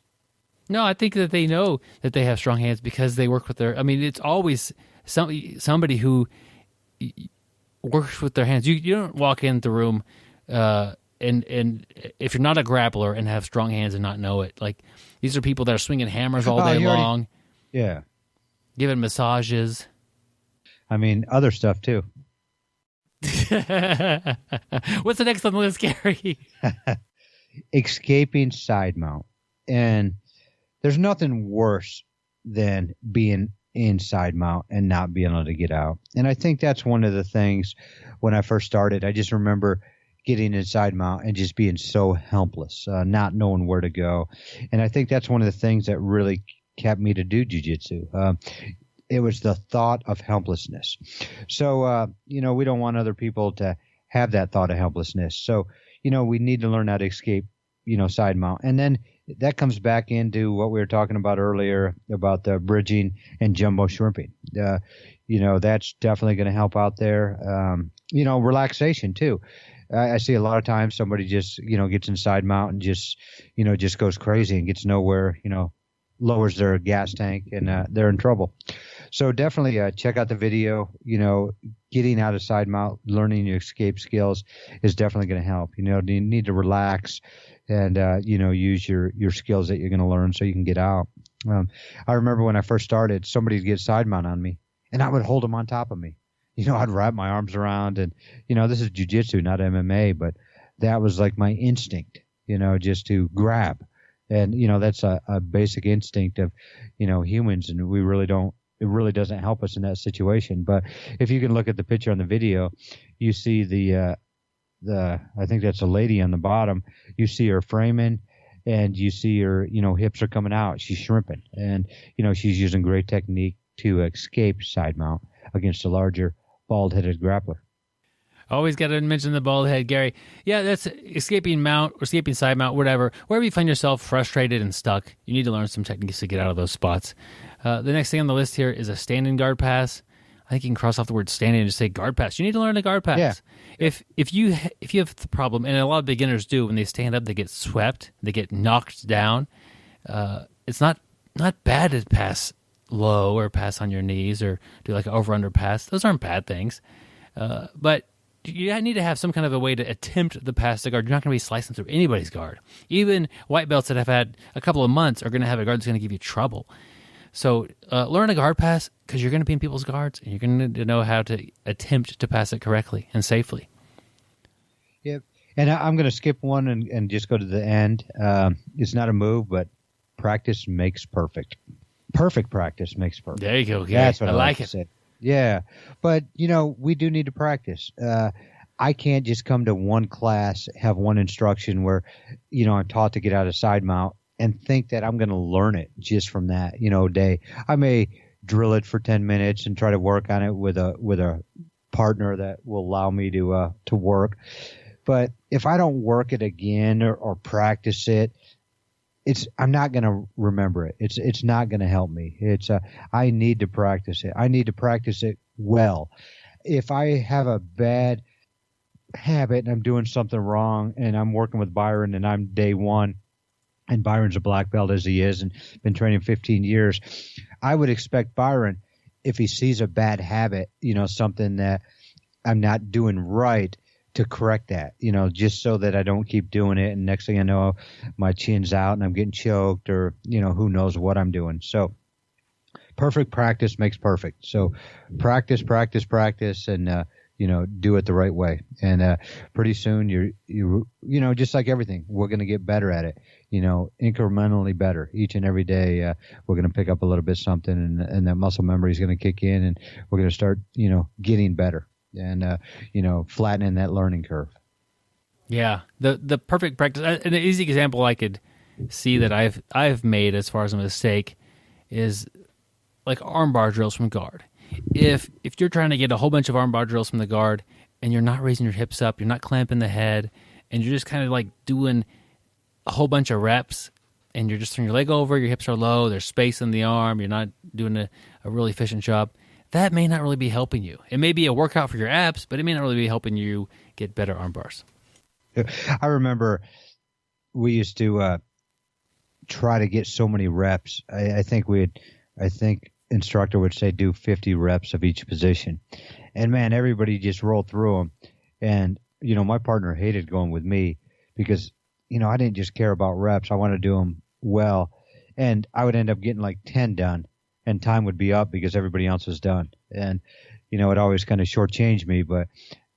No, I think that they know that they have strong hands because they work with it's always somebody who works with their hands. You don't walk in the room and if you're not a grappler and have strong hands and not know it. Like, these are people that are swinging hammers all day long. Yeah. Giving massages. Other stuff too. What's the next on the list, Gary? Escaping side mount. And there's nothing worse than being in side mount and not being able to get out. And I think that's one of the things when I first started. I just remember getting in side mount and just being so helpless, not knowing where to go. And I think that's one of the things that really kept me to do jiu-jitsu. It was the thought of helplessness. So, we don't want other people to have that thought of helplessness. So, we need to learn how to escape, side mount. And then that comes back into what we were talking about earlier about the bridging and jumbo shrimping. That's definitely going to help out there. Relaxation too. I see a lot of times somebody just, gets in side mount and just goes crazy and gets nowhere, lowers their gas tank, and they're in trouble. So definitely check out the video. Getting out of side mount, learning your escape skills is definitely going to help. You need to relax and, use your skills that you're going to learn so you can get out. I remember when I first started, somebody would get side mount on me, and I would hold them on top of me. I'd wrap my arms around, and, this is jiu-jitsu, not MMA, but that was like my instinct, just to grab. And, that's a basic instinct of, humans, and we really don't. It really doesn't help us in that situation. But if you can look at the picture on the video, you see the I think that's a lady on the bottom. You see her framing, and you see her, hips are coming out. She's shrimping, and she's using great technique to escape side mount against a larger bald-headed grappler. Always got to mention the bald head, Gary. Yeah, that's escaping mount or escaping side mount, whatever. Wherever you find yourself frustrated and stuck, you need to learn some techniques to get out of those spots. The next thing on the list here is a standing guard pass. I think you can cross off the word standing and just say guard pass. You need to learn a guard pass. Yeah. If you have the problem, and a lot of beginners do, when they stand up, they get swept, they get knocked down. It's not bad to pass low or pass on your knees or do like an over-under pass. Those aren't bad things. But you need to have some kind of a way to attempt the pass to guard. You're not going to be slicing through anybody's guard. Even white belts that have had a couple of months are going to have a guard that's going to give you trouble. So learn a guard pass because you're going to be in people's guards, and you're going to know how to attempt to pass it correctly and safely. Yep. And I'm going to skip one and just go to the end. It's not a move, but practice makes perfect. Perfect practice makes perfect. There you go. Gary. That's what I like to it. say. Yeah. But, we do need to practice. I can't just come to one class, have one instruction where, I'm taught to get out of side mount and think that I'm going to learn it just from that, day. I may drill it for 10 minutes and try to work on it with a partner that will allow me to work. But if I don't work it again or practice it, I'm not going to remember it. It's not going to help me. I need to practice it. I need to practice it well. If I have a bad habit and I'm doing something wrong and I'm working with Byron and I'm day one, and Byron's a black belt as he is and been training 15 years, I would expect Byron, if he sees a bad habit, something that I'm not doing right, to correct that, just so that I don't keep doing it. And next thing I know, my chin's out and I'm getting choked or, who knows what I'm doing. So perfect practice makes perfect. So practice, and, do it the right way. And pretty soon you're just like everything, we're going to get better at it, incrementally better each and every day. We're going to pick up a little bit something, and that muscle memory is going to kick in, and we're going to start, getting better and, flattening that learning curve. Yeah. The perfect practice, an easy example I could see that I've made as far as a mistake is like armbar drills from guard. If you're trying to get a whole bunch of armbar drills from the guard and you're not raising your hips up, you're not clamping the head, and you're just kind of like doing a whole bunch of reps, and you're just throwing your leg over, your hips are low, there's space in the arm, you're not doing a really efficient job, that may not really be helping you. It may be a workout for your abs, but it may not really be helping you get better arm bars. I remember we used to try to get so many reps. I think instructor would say do 50 reps of each position. And, man, everybody just rolled through them. And, my partner hated going with me because, I didn't just care about reps. I wanted to do them well. And I would end up getting like 10 done, and time would be up because everybody else was done. And, it always kind of shortchanged me. But,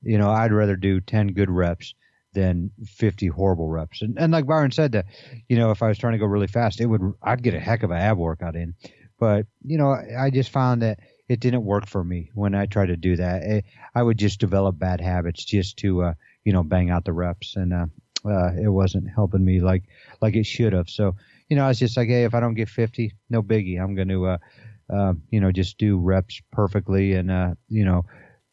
I'd rather do 10 good reps than 50 horrible reps. And like Byron said, that, if I was trying to go really fast, I'd get a heck of an ab workout in. But, I just found that it didn't work for me when I tried to do that. I would just develop bad habits just to, bang out the reps. And it wasn't helping me like it should have. So, I was just like, hey, if I don't get 50, no biggie. I'm going to, just do reps perfectly and,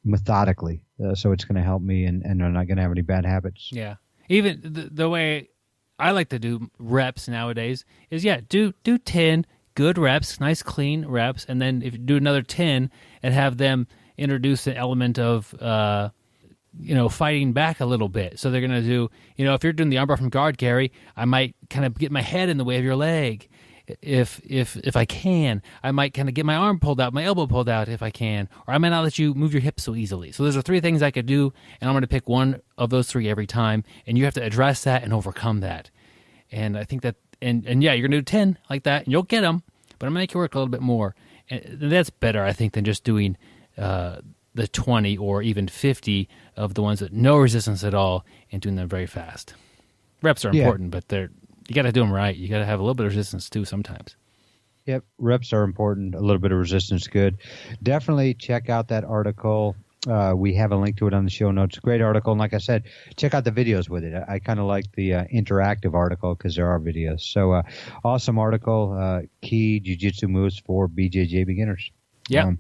methodically. So it's going to help me and I'm not going to have any bad habits. Yeah. Even the way I like to do reps nowadays is, do 10 good reps, nice clean reps, and then if you do another 10 and have them introduce the element of, fighting back a little bit. So they're going to do, if you're doing the armbar from guard, Gary, I might kind of get my head in the way of your leg. if I can, I might kind of get my arm pulled out, my elbow pulled out if I can, or I might not let you move your hips so easily. So those are 3 things I could do, and I'm going to pick one of those 3 every time, and you have to address that and overcome that. And I think that, and yeah, you're going to do 10 like that, and you'll get them, but I'm going to make you work a little bit more. And that's better, I think, than just doing the 20 or even 50 of the ones that no resistance at all and doing them very fast. Reps are important, but you got to do them right. You got to have a little bit of resistance too sometimes. Yep, reps are important. A little bit of resistance good. Definitely check out that article. We have a link to it on the show notes. Great article. And like I said, check out the videos with it. I kind of like the interactive article because there are videos. So awesome article. Key jiu-jitsu moves for BJJ beginners. Yeah.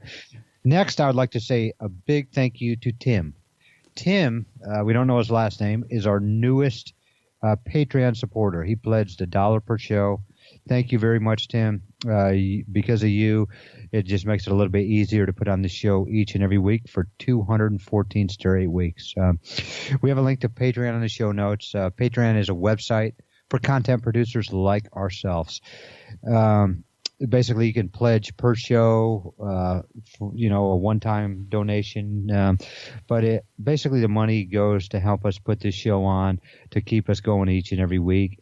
Next, I would like to say a big thank you to Tim. Tim, we don't know his last name, is our newest Patreon supporter. He pledged $1 per show. Thank you very much, Tim. Because of you, it just makes it a little bit easier to put on the show each and every week for 214 straight weeks. We have a link to Patreon in the show notes. Patreon is a website for content producers like ourselves. Basically, you can pledge per show, a one-time donation. But basically the money goes to help us put this show on, to keep us going each and every week.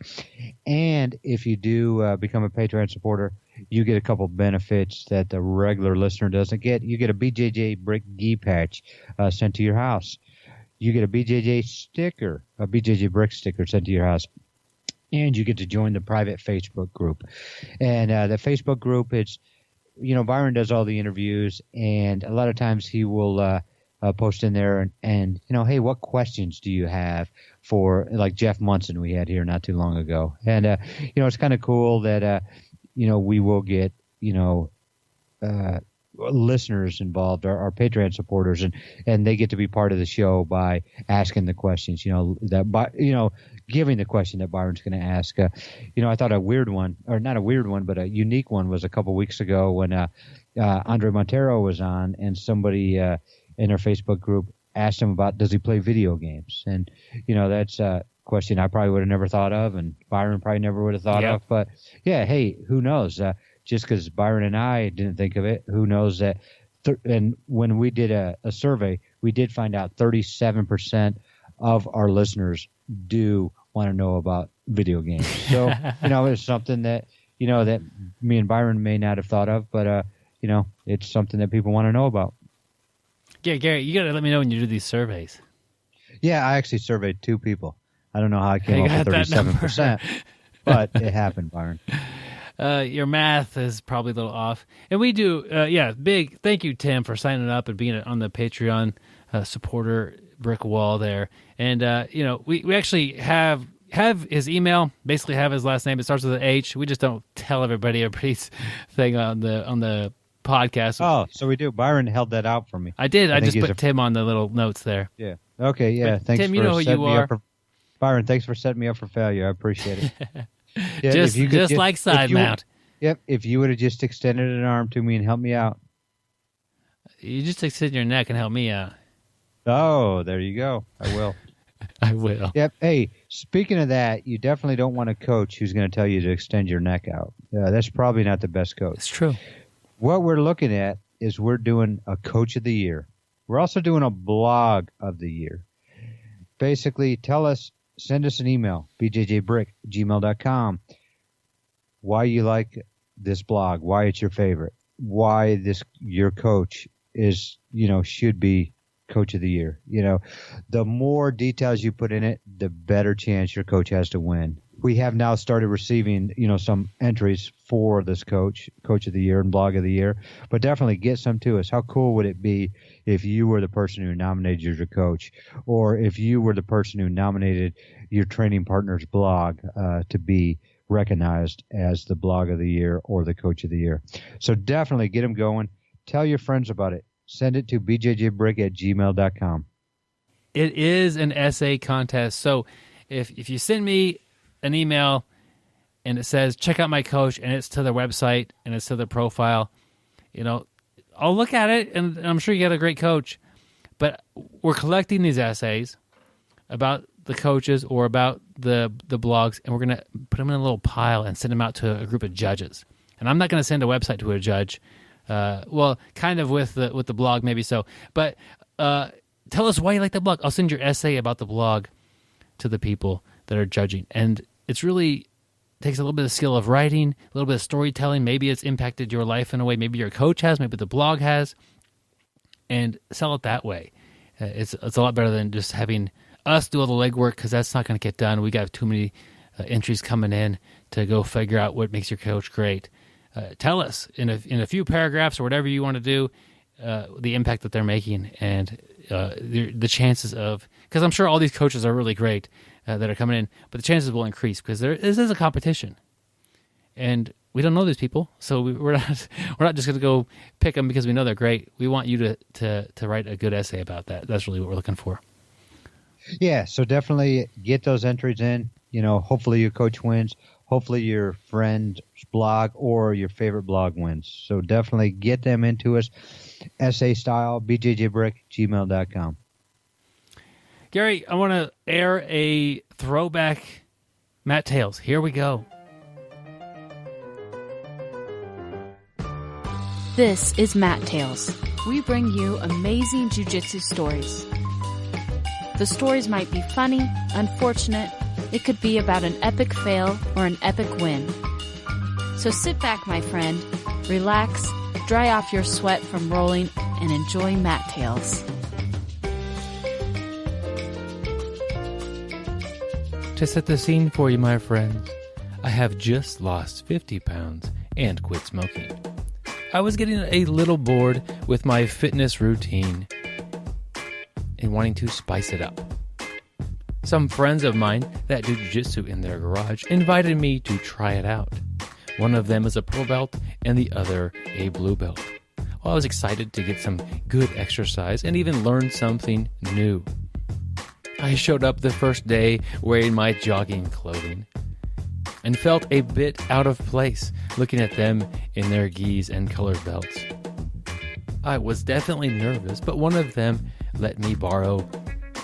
And if you do become a Patreon supporter, you get a couple benefits that the regular listener doesn't get. You get a BJJ Brick gi patch sent to your house. You get a BJJ sticker, a BJJ Brick sticker sent to your house. And you get to join the private Facebook group. And the Facebook group, it's, Byron does all the interviews, and a lot of times he will post in there and hey, what questions do you have for, like Jeff Munson we had here not too long ago. And, it's kind of cool that, we will get, listeners involved, our Patreon supporters, and they get to be part of the show by asking the questions, giving the question that Byron's going to ask. I thought a weird one, or not a weird one, but a unique one was a couple weeks ago when Andre Montero was on, and somebody in our Facebook group asked him about, does he play video games? And, that's a question I probably would have never thought of, and Byron probably never would have thought of. But, yeah, hey, who knows? Just because Byron and I didn't think of it, who knows that? And when we did a survey, we did find out 37% of our listeners do want to know about video games. So, it's something that, that me and Byron may not have thought of, but, it's something that people want to know about. Yeah, Gary, you got to let me know when you do these surveys. Yeah, I actually surveyed 2 people. I don't know how I came up with 37%, but it happened, Byron. Your math is probably a little off. And we do, big thank you, Tim, for signing up and being on the Patreon supporter brick wall there. And, we actually have his email, basically have his last name. It starts with an H. We just don't tell everybody's thing on the podcast. Oh, so we do. Byron held that out for me. I did. I just put Tim on the little notes there. Yeah. Okay, yeah. But thanks Tim, for you know who you are. Byron, thanks for setting me up for failure. I appreciate it. Yeah, just like side mount. Yep. If you would have just extended an arm to me and helped me out. You just extend your neck and help me out. Oh, there you go. I will. I will. Yep. Hey, speaking of that, you definitely don't want a coach who's going to tell you to extend your neck out. That's probably not the best coach. It's true. What we're looking at is we're doing a coach of the year. We're also doing a blog of the year. Basically, send us an email, bjjbrick@gmail.com, why you like this blog, why it's your favorite, why your coach is, should be coach of the year. The more details you put in it, the better chance your coach has to win. We have now started receiving, some entries for this coach of the year and blog of the year, but definitely get some to us. How cool would it be if you were the person who nominated your coach, or if you were the person who nominated your training partner's blog to be recognized as the blog of the year or the coach of the year? So definitely get them going. Tell your friends about it. Send it to bjjbrick@gmail.com. It is an essay contest. So if you send me an email and it says, check out my coach, and it's to their website and it's to their profile, I'll look at it and I'm sure you got a great coach. But we're collecting these essays about the coaches or about the blogs, and we're going to put them in a little pile and send them out to a group of judges. And I'm not going to send a website to a judge. Well, kind of with the blog, maybe so. But tell us why you like the blog. I'll send your essay about the blog to the people that are judging. And it's really takes a little bit of skill of writing, a little bit of storytelling. Maybe it's impacted your life in a way. Maybe your coach has, maybe the blog has. And sell it that way. It's a lot better than just having us do all the legwork, because that's not going to get done. We got too many entries coming in to go figure out what makes your coach great. Tell us in a few paragraphs or whatever you want to do the impact that they're making and the chances of, because I'm sure all these coaches are really great that are coming in, but the chances will increase because this is a competition, and we don't know these people, so we're not just going to go pick them because we know they're great. We want you to write a good essay about that. That's really what we're looking for. Yeah, so definitely get those entries in. Hopefully your coach wins. Hopefully your friend's blog or your favorite blog wins. So definitely get them into us. Essay style, bjjbrick@gmail.com. Gary, I want to air a throwback Matt Tales. Here we go. This is Matt Tales. We bring you amazing jiu-jitsu stories. The stories might be funny, unfortunate. It could be about an epic fail or an epic win. So sit back, my friend, relax, dry off your sweat from rolling, and enjoy Matt Tales. To set the scene for you, my friends, I have just lost 50 pounds and quit smoking. I was getting a little bored with my fitness routine and wanting to spice it up. Some friends of mine that do jiu-jitsu in their garage invited me to try it out. One of them is a purple belt and the other a blue belt. Well, I was excited to get some good exercise and even learn something new. I showed up the first day wearing my jogging clothing and felt a bit out of place looking at them in their gis and colored belts. I was definitely nervous, but one of them let me borrow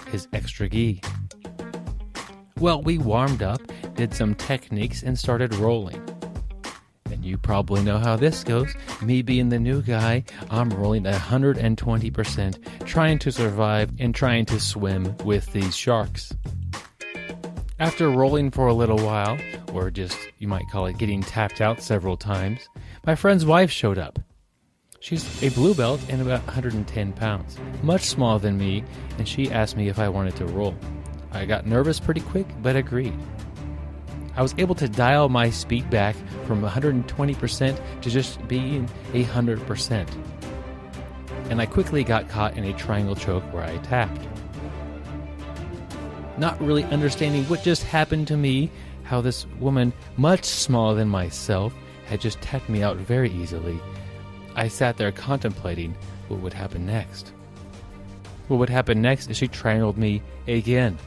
his extra gi. Well, we warmed up, did some techniques, and started rolling. And you probably know how this goes. Me being the new guy, I'm rolling 120%, trying to survive and trying to swim with these sharks. After rolling for a little while, or just, you might call it getting tapped out several times, my friend's wife showed up. She's a blue belt and about 110 pounds, much smaller than me, and she asked me if I wanted to roll. I got nervous pretty quick, but agreed. I was able to dial my speed back from 120% to just being 100%. And I quickly got caught in a triangle choke where I tapped. Not really understanding what just happened to me, how this woman, much smaller than myself, had just tapped me out very easily, I sat there contemplating what would happen next. What would happen next is she triangled me again.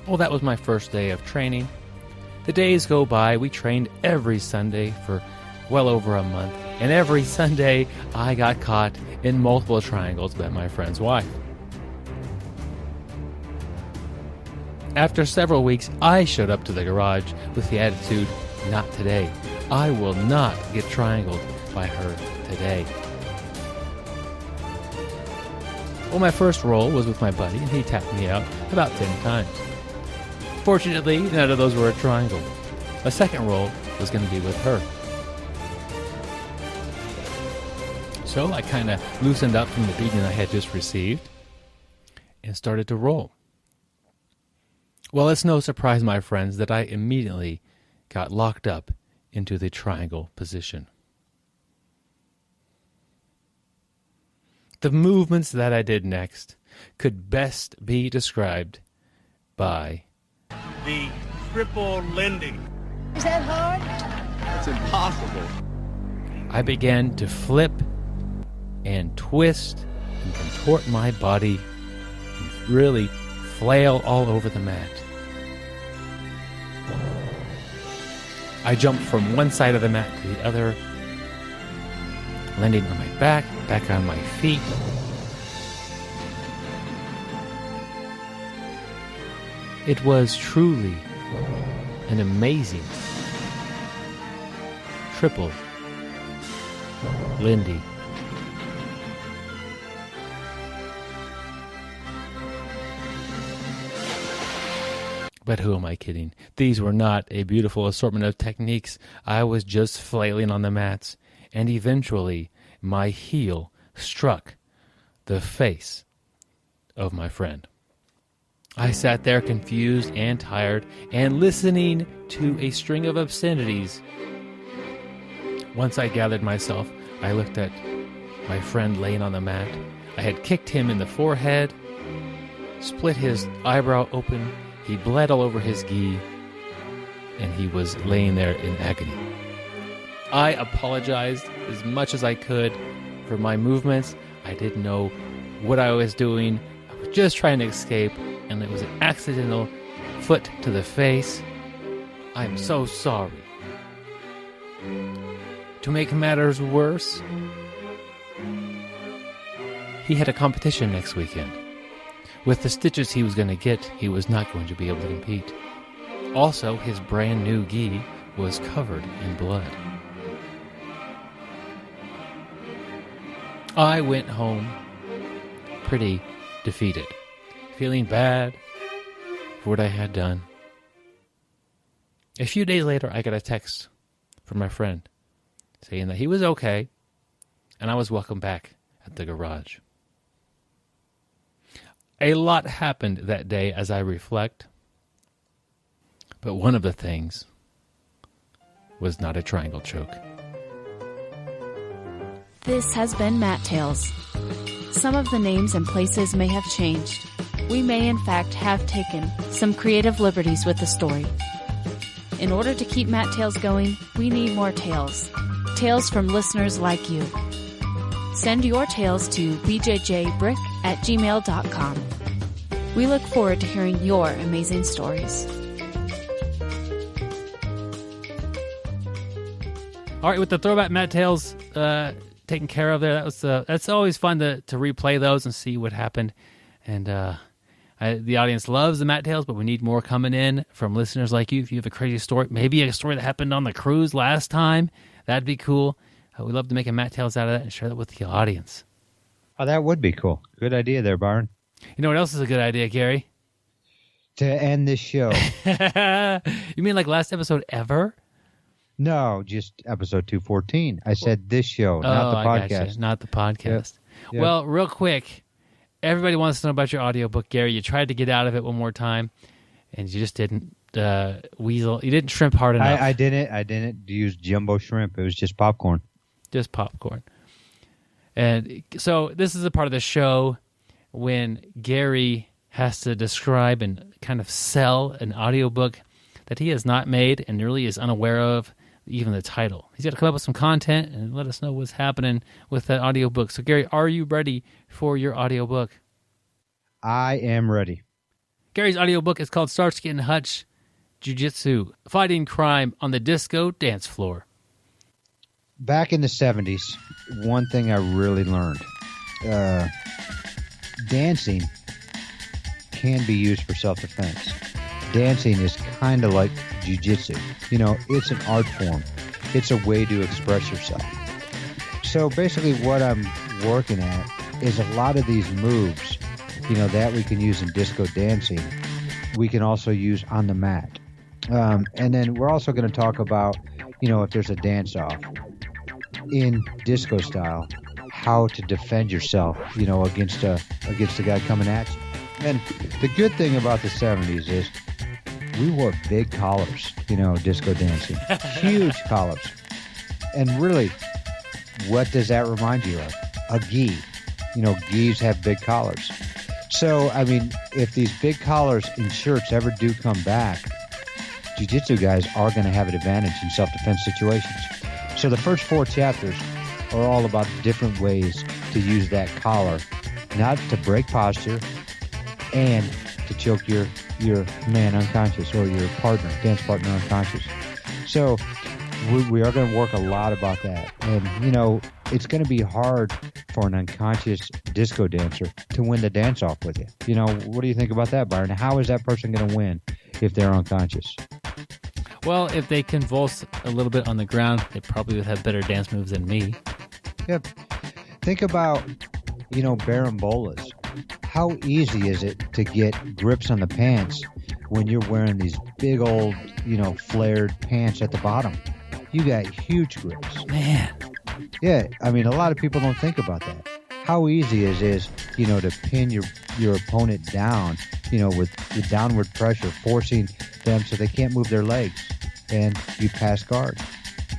Well, that was my first day of training. The days go by. We trained every Sunday for well over a month, and every Sunday I got caught in multiple triangles by my friend's wife. After several weeks, I showed up to the garage with the attitude, not today. I will not get triangled by her today. Well, my first roll was with my buddy, and he tapped me out about 10 times. Fortunately, none of those were a triangle. A second roll was going to be with her. So I kind of loosened up from the beating I had just received and started to roll. Well, it's no surprise, my friends, that I immediately got locked up into the triangle position. The movements that I did next could best be described by The triple Lindy. Is that hard? It's impossible. I began to flip and twist and contort my body and really flail all over the mat. I jumped from one side of the mat to the other, landing on my back on my feet. It was truly an amazing triple Lindy. But who am I kidding? These were not a beautiful assortment of techniques. I was just flailing on the mats, and eventually my heel struck the face of my friend. I sat there confused and tired and listening to a string of obscenities. Once I gathered myself, I looked at my friend laying on the mat. I had kicked him in the forehead, split his eyebrow open. He bled all over his gi, and he was laying there in agony. I apologized as much as I could for my movements. I didn't know what I was doing. I was just trying to escape, and it was an accidental foot to the face. I'm so sorry. To make matters worse, he had a competition next weekend. With the stitches he was going to get, he was not going to be able to compete. Also, his brand new gi was covered in blood. I went home pretty defeated, feeling bad for what I had done. A few days later, I got a text from my friend saying that he was okay and I was welcome back at the garage. A lot happened that day as I reflect, but one of the things was not a triangle choke. This has been Mat Tales. Some of the names and places may have changed. We may in fact have taken some creative liberties with the story. In order to keep Mat Tales going, we need more tales. Tales from listeners like you. Send your tales to bjjbrick@gmail.com. We look forward to hearing your amazing stories. All right, with the throwback Mat Tales taken care of there, that's always fun to replay those and see what happened. And the audience loves the Mat Tales, but we need more coming in from listeners like you. If you have a crazy story, maybe a story that happened on the cruise last time, that'd be cool. We'd love to make a Mat Tales out of that and share that with the audience. Oh, that would be cool. Good idea there, Byron. You know what else is a good idea, Gary? To end this show. You mean like last episode ever? No, just episode 214. I said this show, not the podcast. Gotcha. Not the podcast. Yep. Well, real quick, everybody wants to know about your audiobook, Gary. You tried to get out of it one more time, and you just didn't weasel. You didn't shrimp hard enough. I didn't use jumbo shrimp. It was just popcorn. Just popcorn. And so this is a part of the show when Gary has to describe and kind of sell an audiobook that he has not made and really is unaware of, even the title. He's got to come up with some content and let us know what's happening with that audiobook. So, Gary, are you ready for your audiobook? I am ready. Gary's audiobook is called Starsky and Hutch Jiu-Jitsu, Fighting Crime on the Disco Dance Floor. Back in the 70s, one thing I really learned, dancing can be used for self-defense. Dancing is kind of like jiu-jitsu. You know, it's an art form. It's a way to express yourself. So basically what I'm working at is a lot of these moves, you know, that we can use in disco dancing, we can also use on the mat. And then we're also going to talk about, you know, if there's a dance-off in disco style, how to defend yourself, you know, against a guy coming at you. And the good thing about the 70s is we wore big collars, you know, disco dancing. Huge collars. And really, what does that remind you of? A gi. You know, gis have big collars. So, I mean, if these big collars in shirts ever do come back, jiu-jitsu guys are going to have an advantage in self-defense situations. So the first 4 chapters are all about different ways to use that collar, not to break posture and to choke your man unconscious or your dance partner unconscious. So we are going to work a lot about that. And, you know, it's going to be hard for an unconscious disco dancer to win the dance off with you. You know, what do you think about that, Byron? How is that person going to win if they're unconscious? Well, if they convulse a little bit on the ground, they probably would have better dance moves than me. Yep. Think about, barambolas. How easy is it to get grips on the pants when you're wearing these big old, flared pants at the bottom? You got huge grips. Man. Yeah, I mean, a lot of people don't think about that. How easy it is, to pin your opponent down, with the downward pressure, forcing them so they can't move their legs, and you pass guard.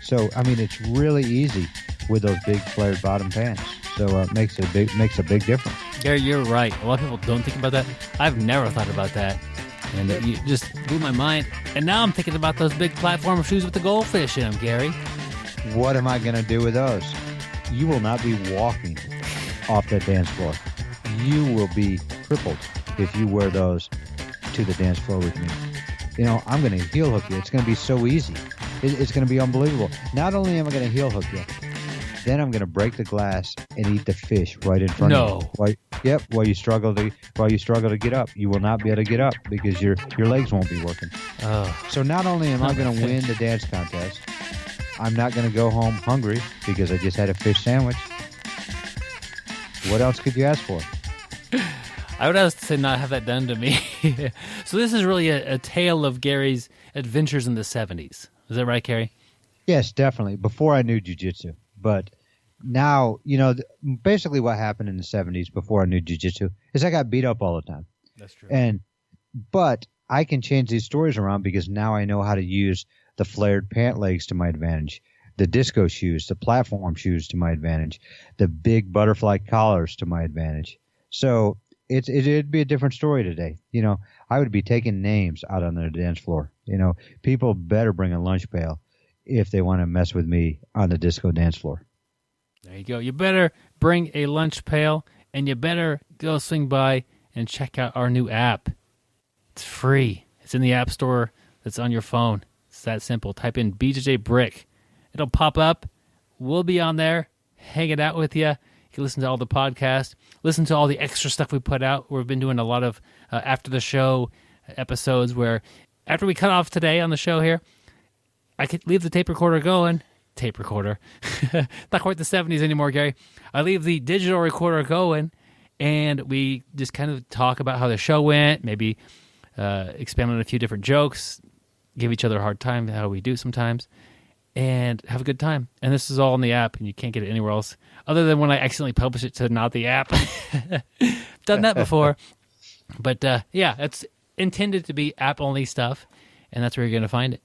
So, I mean, it's really easy with those big flared bottom pants. So it makes a big difference. Gary, you're right. A lot of people don't think about that. I've never thought about that. And you just blew my mind. And now I'm thinking about those big platform shoes with the goldfish in them, Gary. What am I going to do with those? You will not be walking off that dance floor. You will be crippled if you wear those to the dance floor with me. I'm going to heel hook you. It's going to be so easy. It's going to be unbelievable. Not only am I going to heel hook you, then I'm going to break the glass and eat the fish right in front of you. While you struggle to get up. You will not be able to get up because your legs won't be working. Oh. So not only am I going to win the dance contest, I'm not going to go home hungry because I just had a fish sandwich. What else could you ask for? I would ask to not have that done to me. So this is really a tale of Gary's adventures in the 70s. Is that right, Gary? Yes, definitely. Before I knew jiu-jitsu. But now, basically what happened in the 70s before I knew jiu-jitsu is I got beat up all the time. That's true. But I can change these stories around because now I know how to use the flared pant legs to my advantage, the disco shoes, the platform shoes to my advantage, the big butterfly collars to my advantage. So it'd be a different story today. I would be taking names out on the dance floor. People better bring a lunch pail if they want to mess with me on the disco dance floor. There you go. You better bring a lunch pail, and you better go swing by and check out our new app. It's free. It's in the App Store that's on your phone. It's that simple. Type in BJJ Brick. It'll pop up. We'll be on there hanging out with you. You can listen to all the podcasts, listen to all the extra stuff we put out. We've been doing a lot of after the show episodes where after we cut off today on the show here, I could leave the tape recorder going. Tape recorder. Not quite the 70s anymore, Gary. I leave the digital recorder going, and we just kind of talk about how the show went, maybe expand on a few different jokes, give each other a hard time, how we do sometimes, and have a good time. And this is all on the app, and you can't get it anywhere else, other than when I accidentally publish it to not the app. Done that before. But, yeah, it's intended to be app-only stuff, and that's where you're going to find it.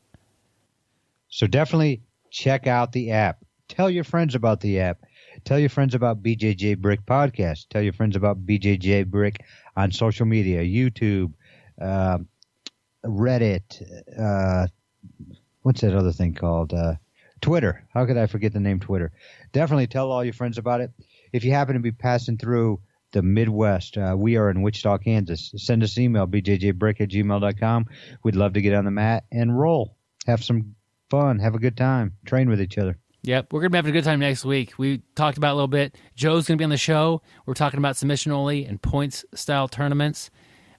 So definitely check out the app. Tell your friends about the app. Tell your friends about BJJ Brick Podcast. Tell your friends about BJJ Brick on social media, YouTube, Reddit, what's that other thing called? Twitter. How could I forget the name Twitter? Definitely tell all your friends about it. If you happen to be passing through the Midwest, we are in Wichita, Kansas. Send us an email, bjjbrick@gmail.com. We'd love to get on the mat and roll. Have some fun. Have a good time. Train with each other. Yep, we're going to be having a good time next week. We talked about it a little bit. Joe's going to be on the show. We're talking about submission only and points-style tournaments.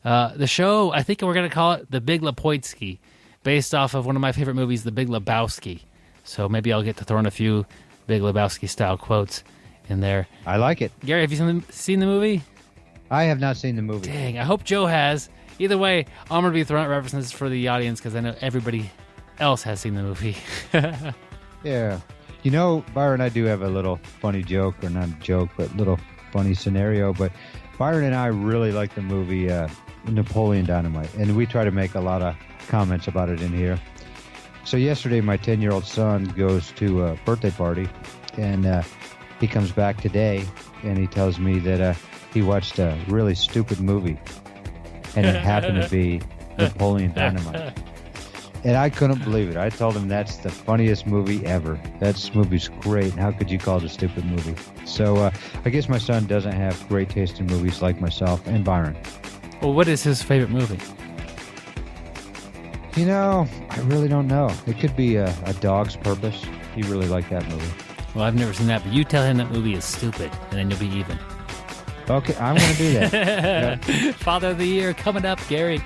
The show, I think we're going to call it The Big Lepoitsky, based off of one of my favorite movies, The Big Lebowski. So maybe I'll get to throw in a few Big Lebowski-style quotes in there. I like it. Gary, have you seen the movie? I have not seen the movie. Dang, I hope Joe has. Either way, I'm going to be throwing out references for the audience because I know everybody else has seen the movie. Yeah. Byron, I do have a little funny joke, or not a joke, but little funny scenario. But Byron and I really like the movie Napoleon Dynamite, and we try to make a lot of comments about it in here. So yesterday, my 10-year-old son goes to a birthday party, and he comes back today, and he tells me that he watched a really stupid movie, and it happened to be Napoleon Dynamite. And I couldn't believe it. I told him that's the funniest movie ever. That movie's great. How could you call it a stupid movie? So I guess my son doesn't have great taste in movies like myself and Byron. Well, what is his favorite movie? I really don't know. It could be A Dog's Purpose. He really liked that movie. Well, I've never seen that, but you tell him that movie is stupid, and then you'll be even. Okay, I'm going to do that. Yeah. Father of the Year coming up, Gary.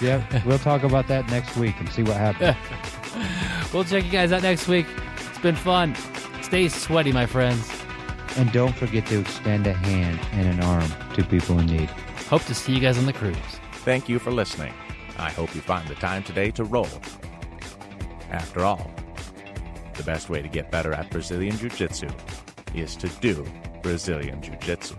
Yeah, we'll talk about that next week and see what happens. We'll check you guys out next week. It's been fun. Stay sweaty, my friends. And don't forget to extend a hand and an arm to people in need. Hope to see you guys on the cruise. Thank you for listening. I hope you find the time today to roll. After all, the best way to get better at Brazilian Jiu-Jitsu is to do Brazilian Jiu-Jitsu.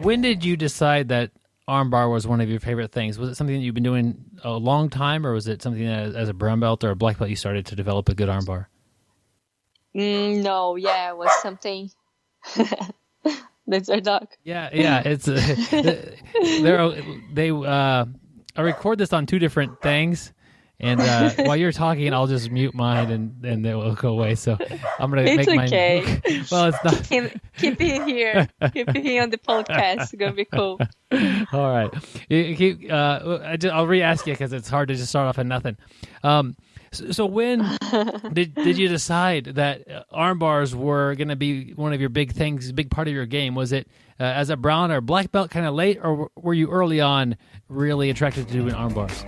When did you decide that armbar was one of your favorite things? Was it something that you've been doing a long time, or was it something that as a brown belt or a black belt you started to develop a good armbar? No, yeah, it was something. That's our dog. Yeah, it's I record this on two different things, and while you're talking, I'll just mute mine and it will go away. So I'm gonna make mine. Okay. Well, it's not. Keep it here. Keep it here on the podcast. It's gonna be cool. All right. I'll re-ask you because it's hard to just start off at nothing. So when did you decide that arm bars were going to be one of your big things, big part of your game? Was it as a brown or black belt kind of late, or were you early on really attracted to doing arm bars?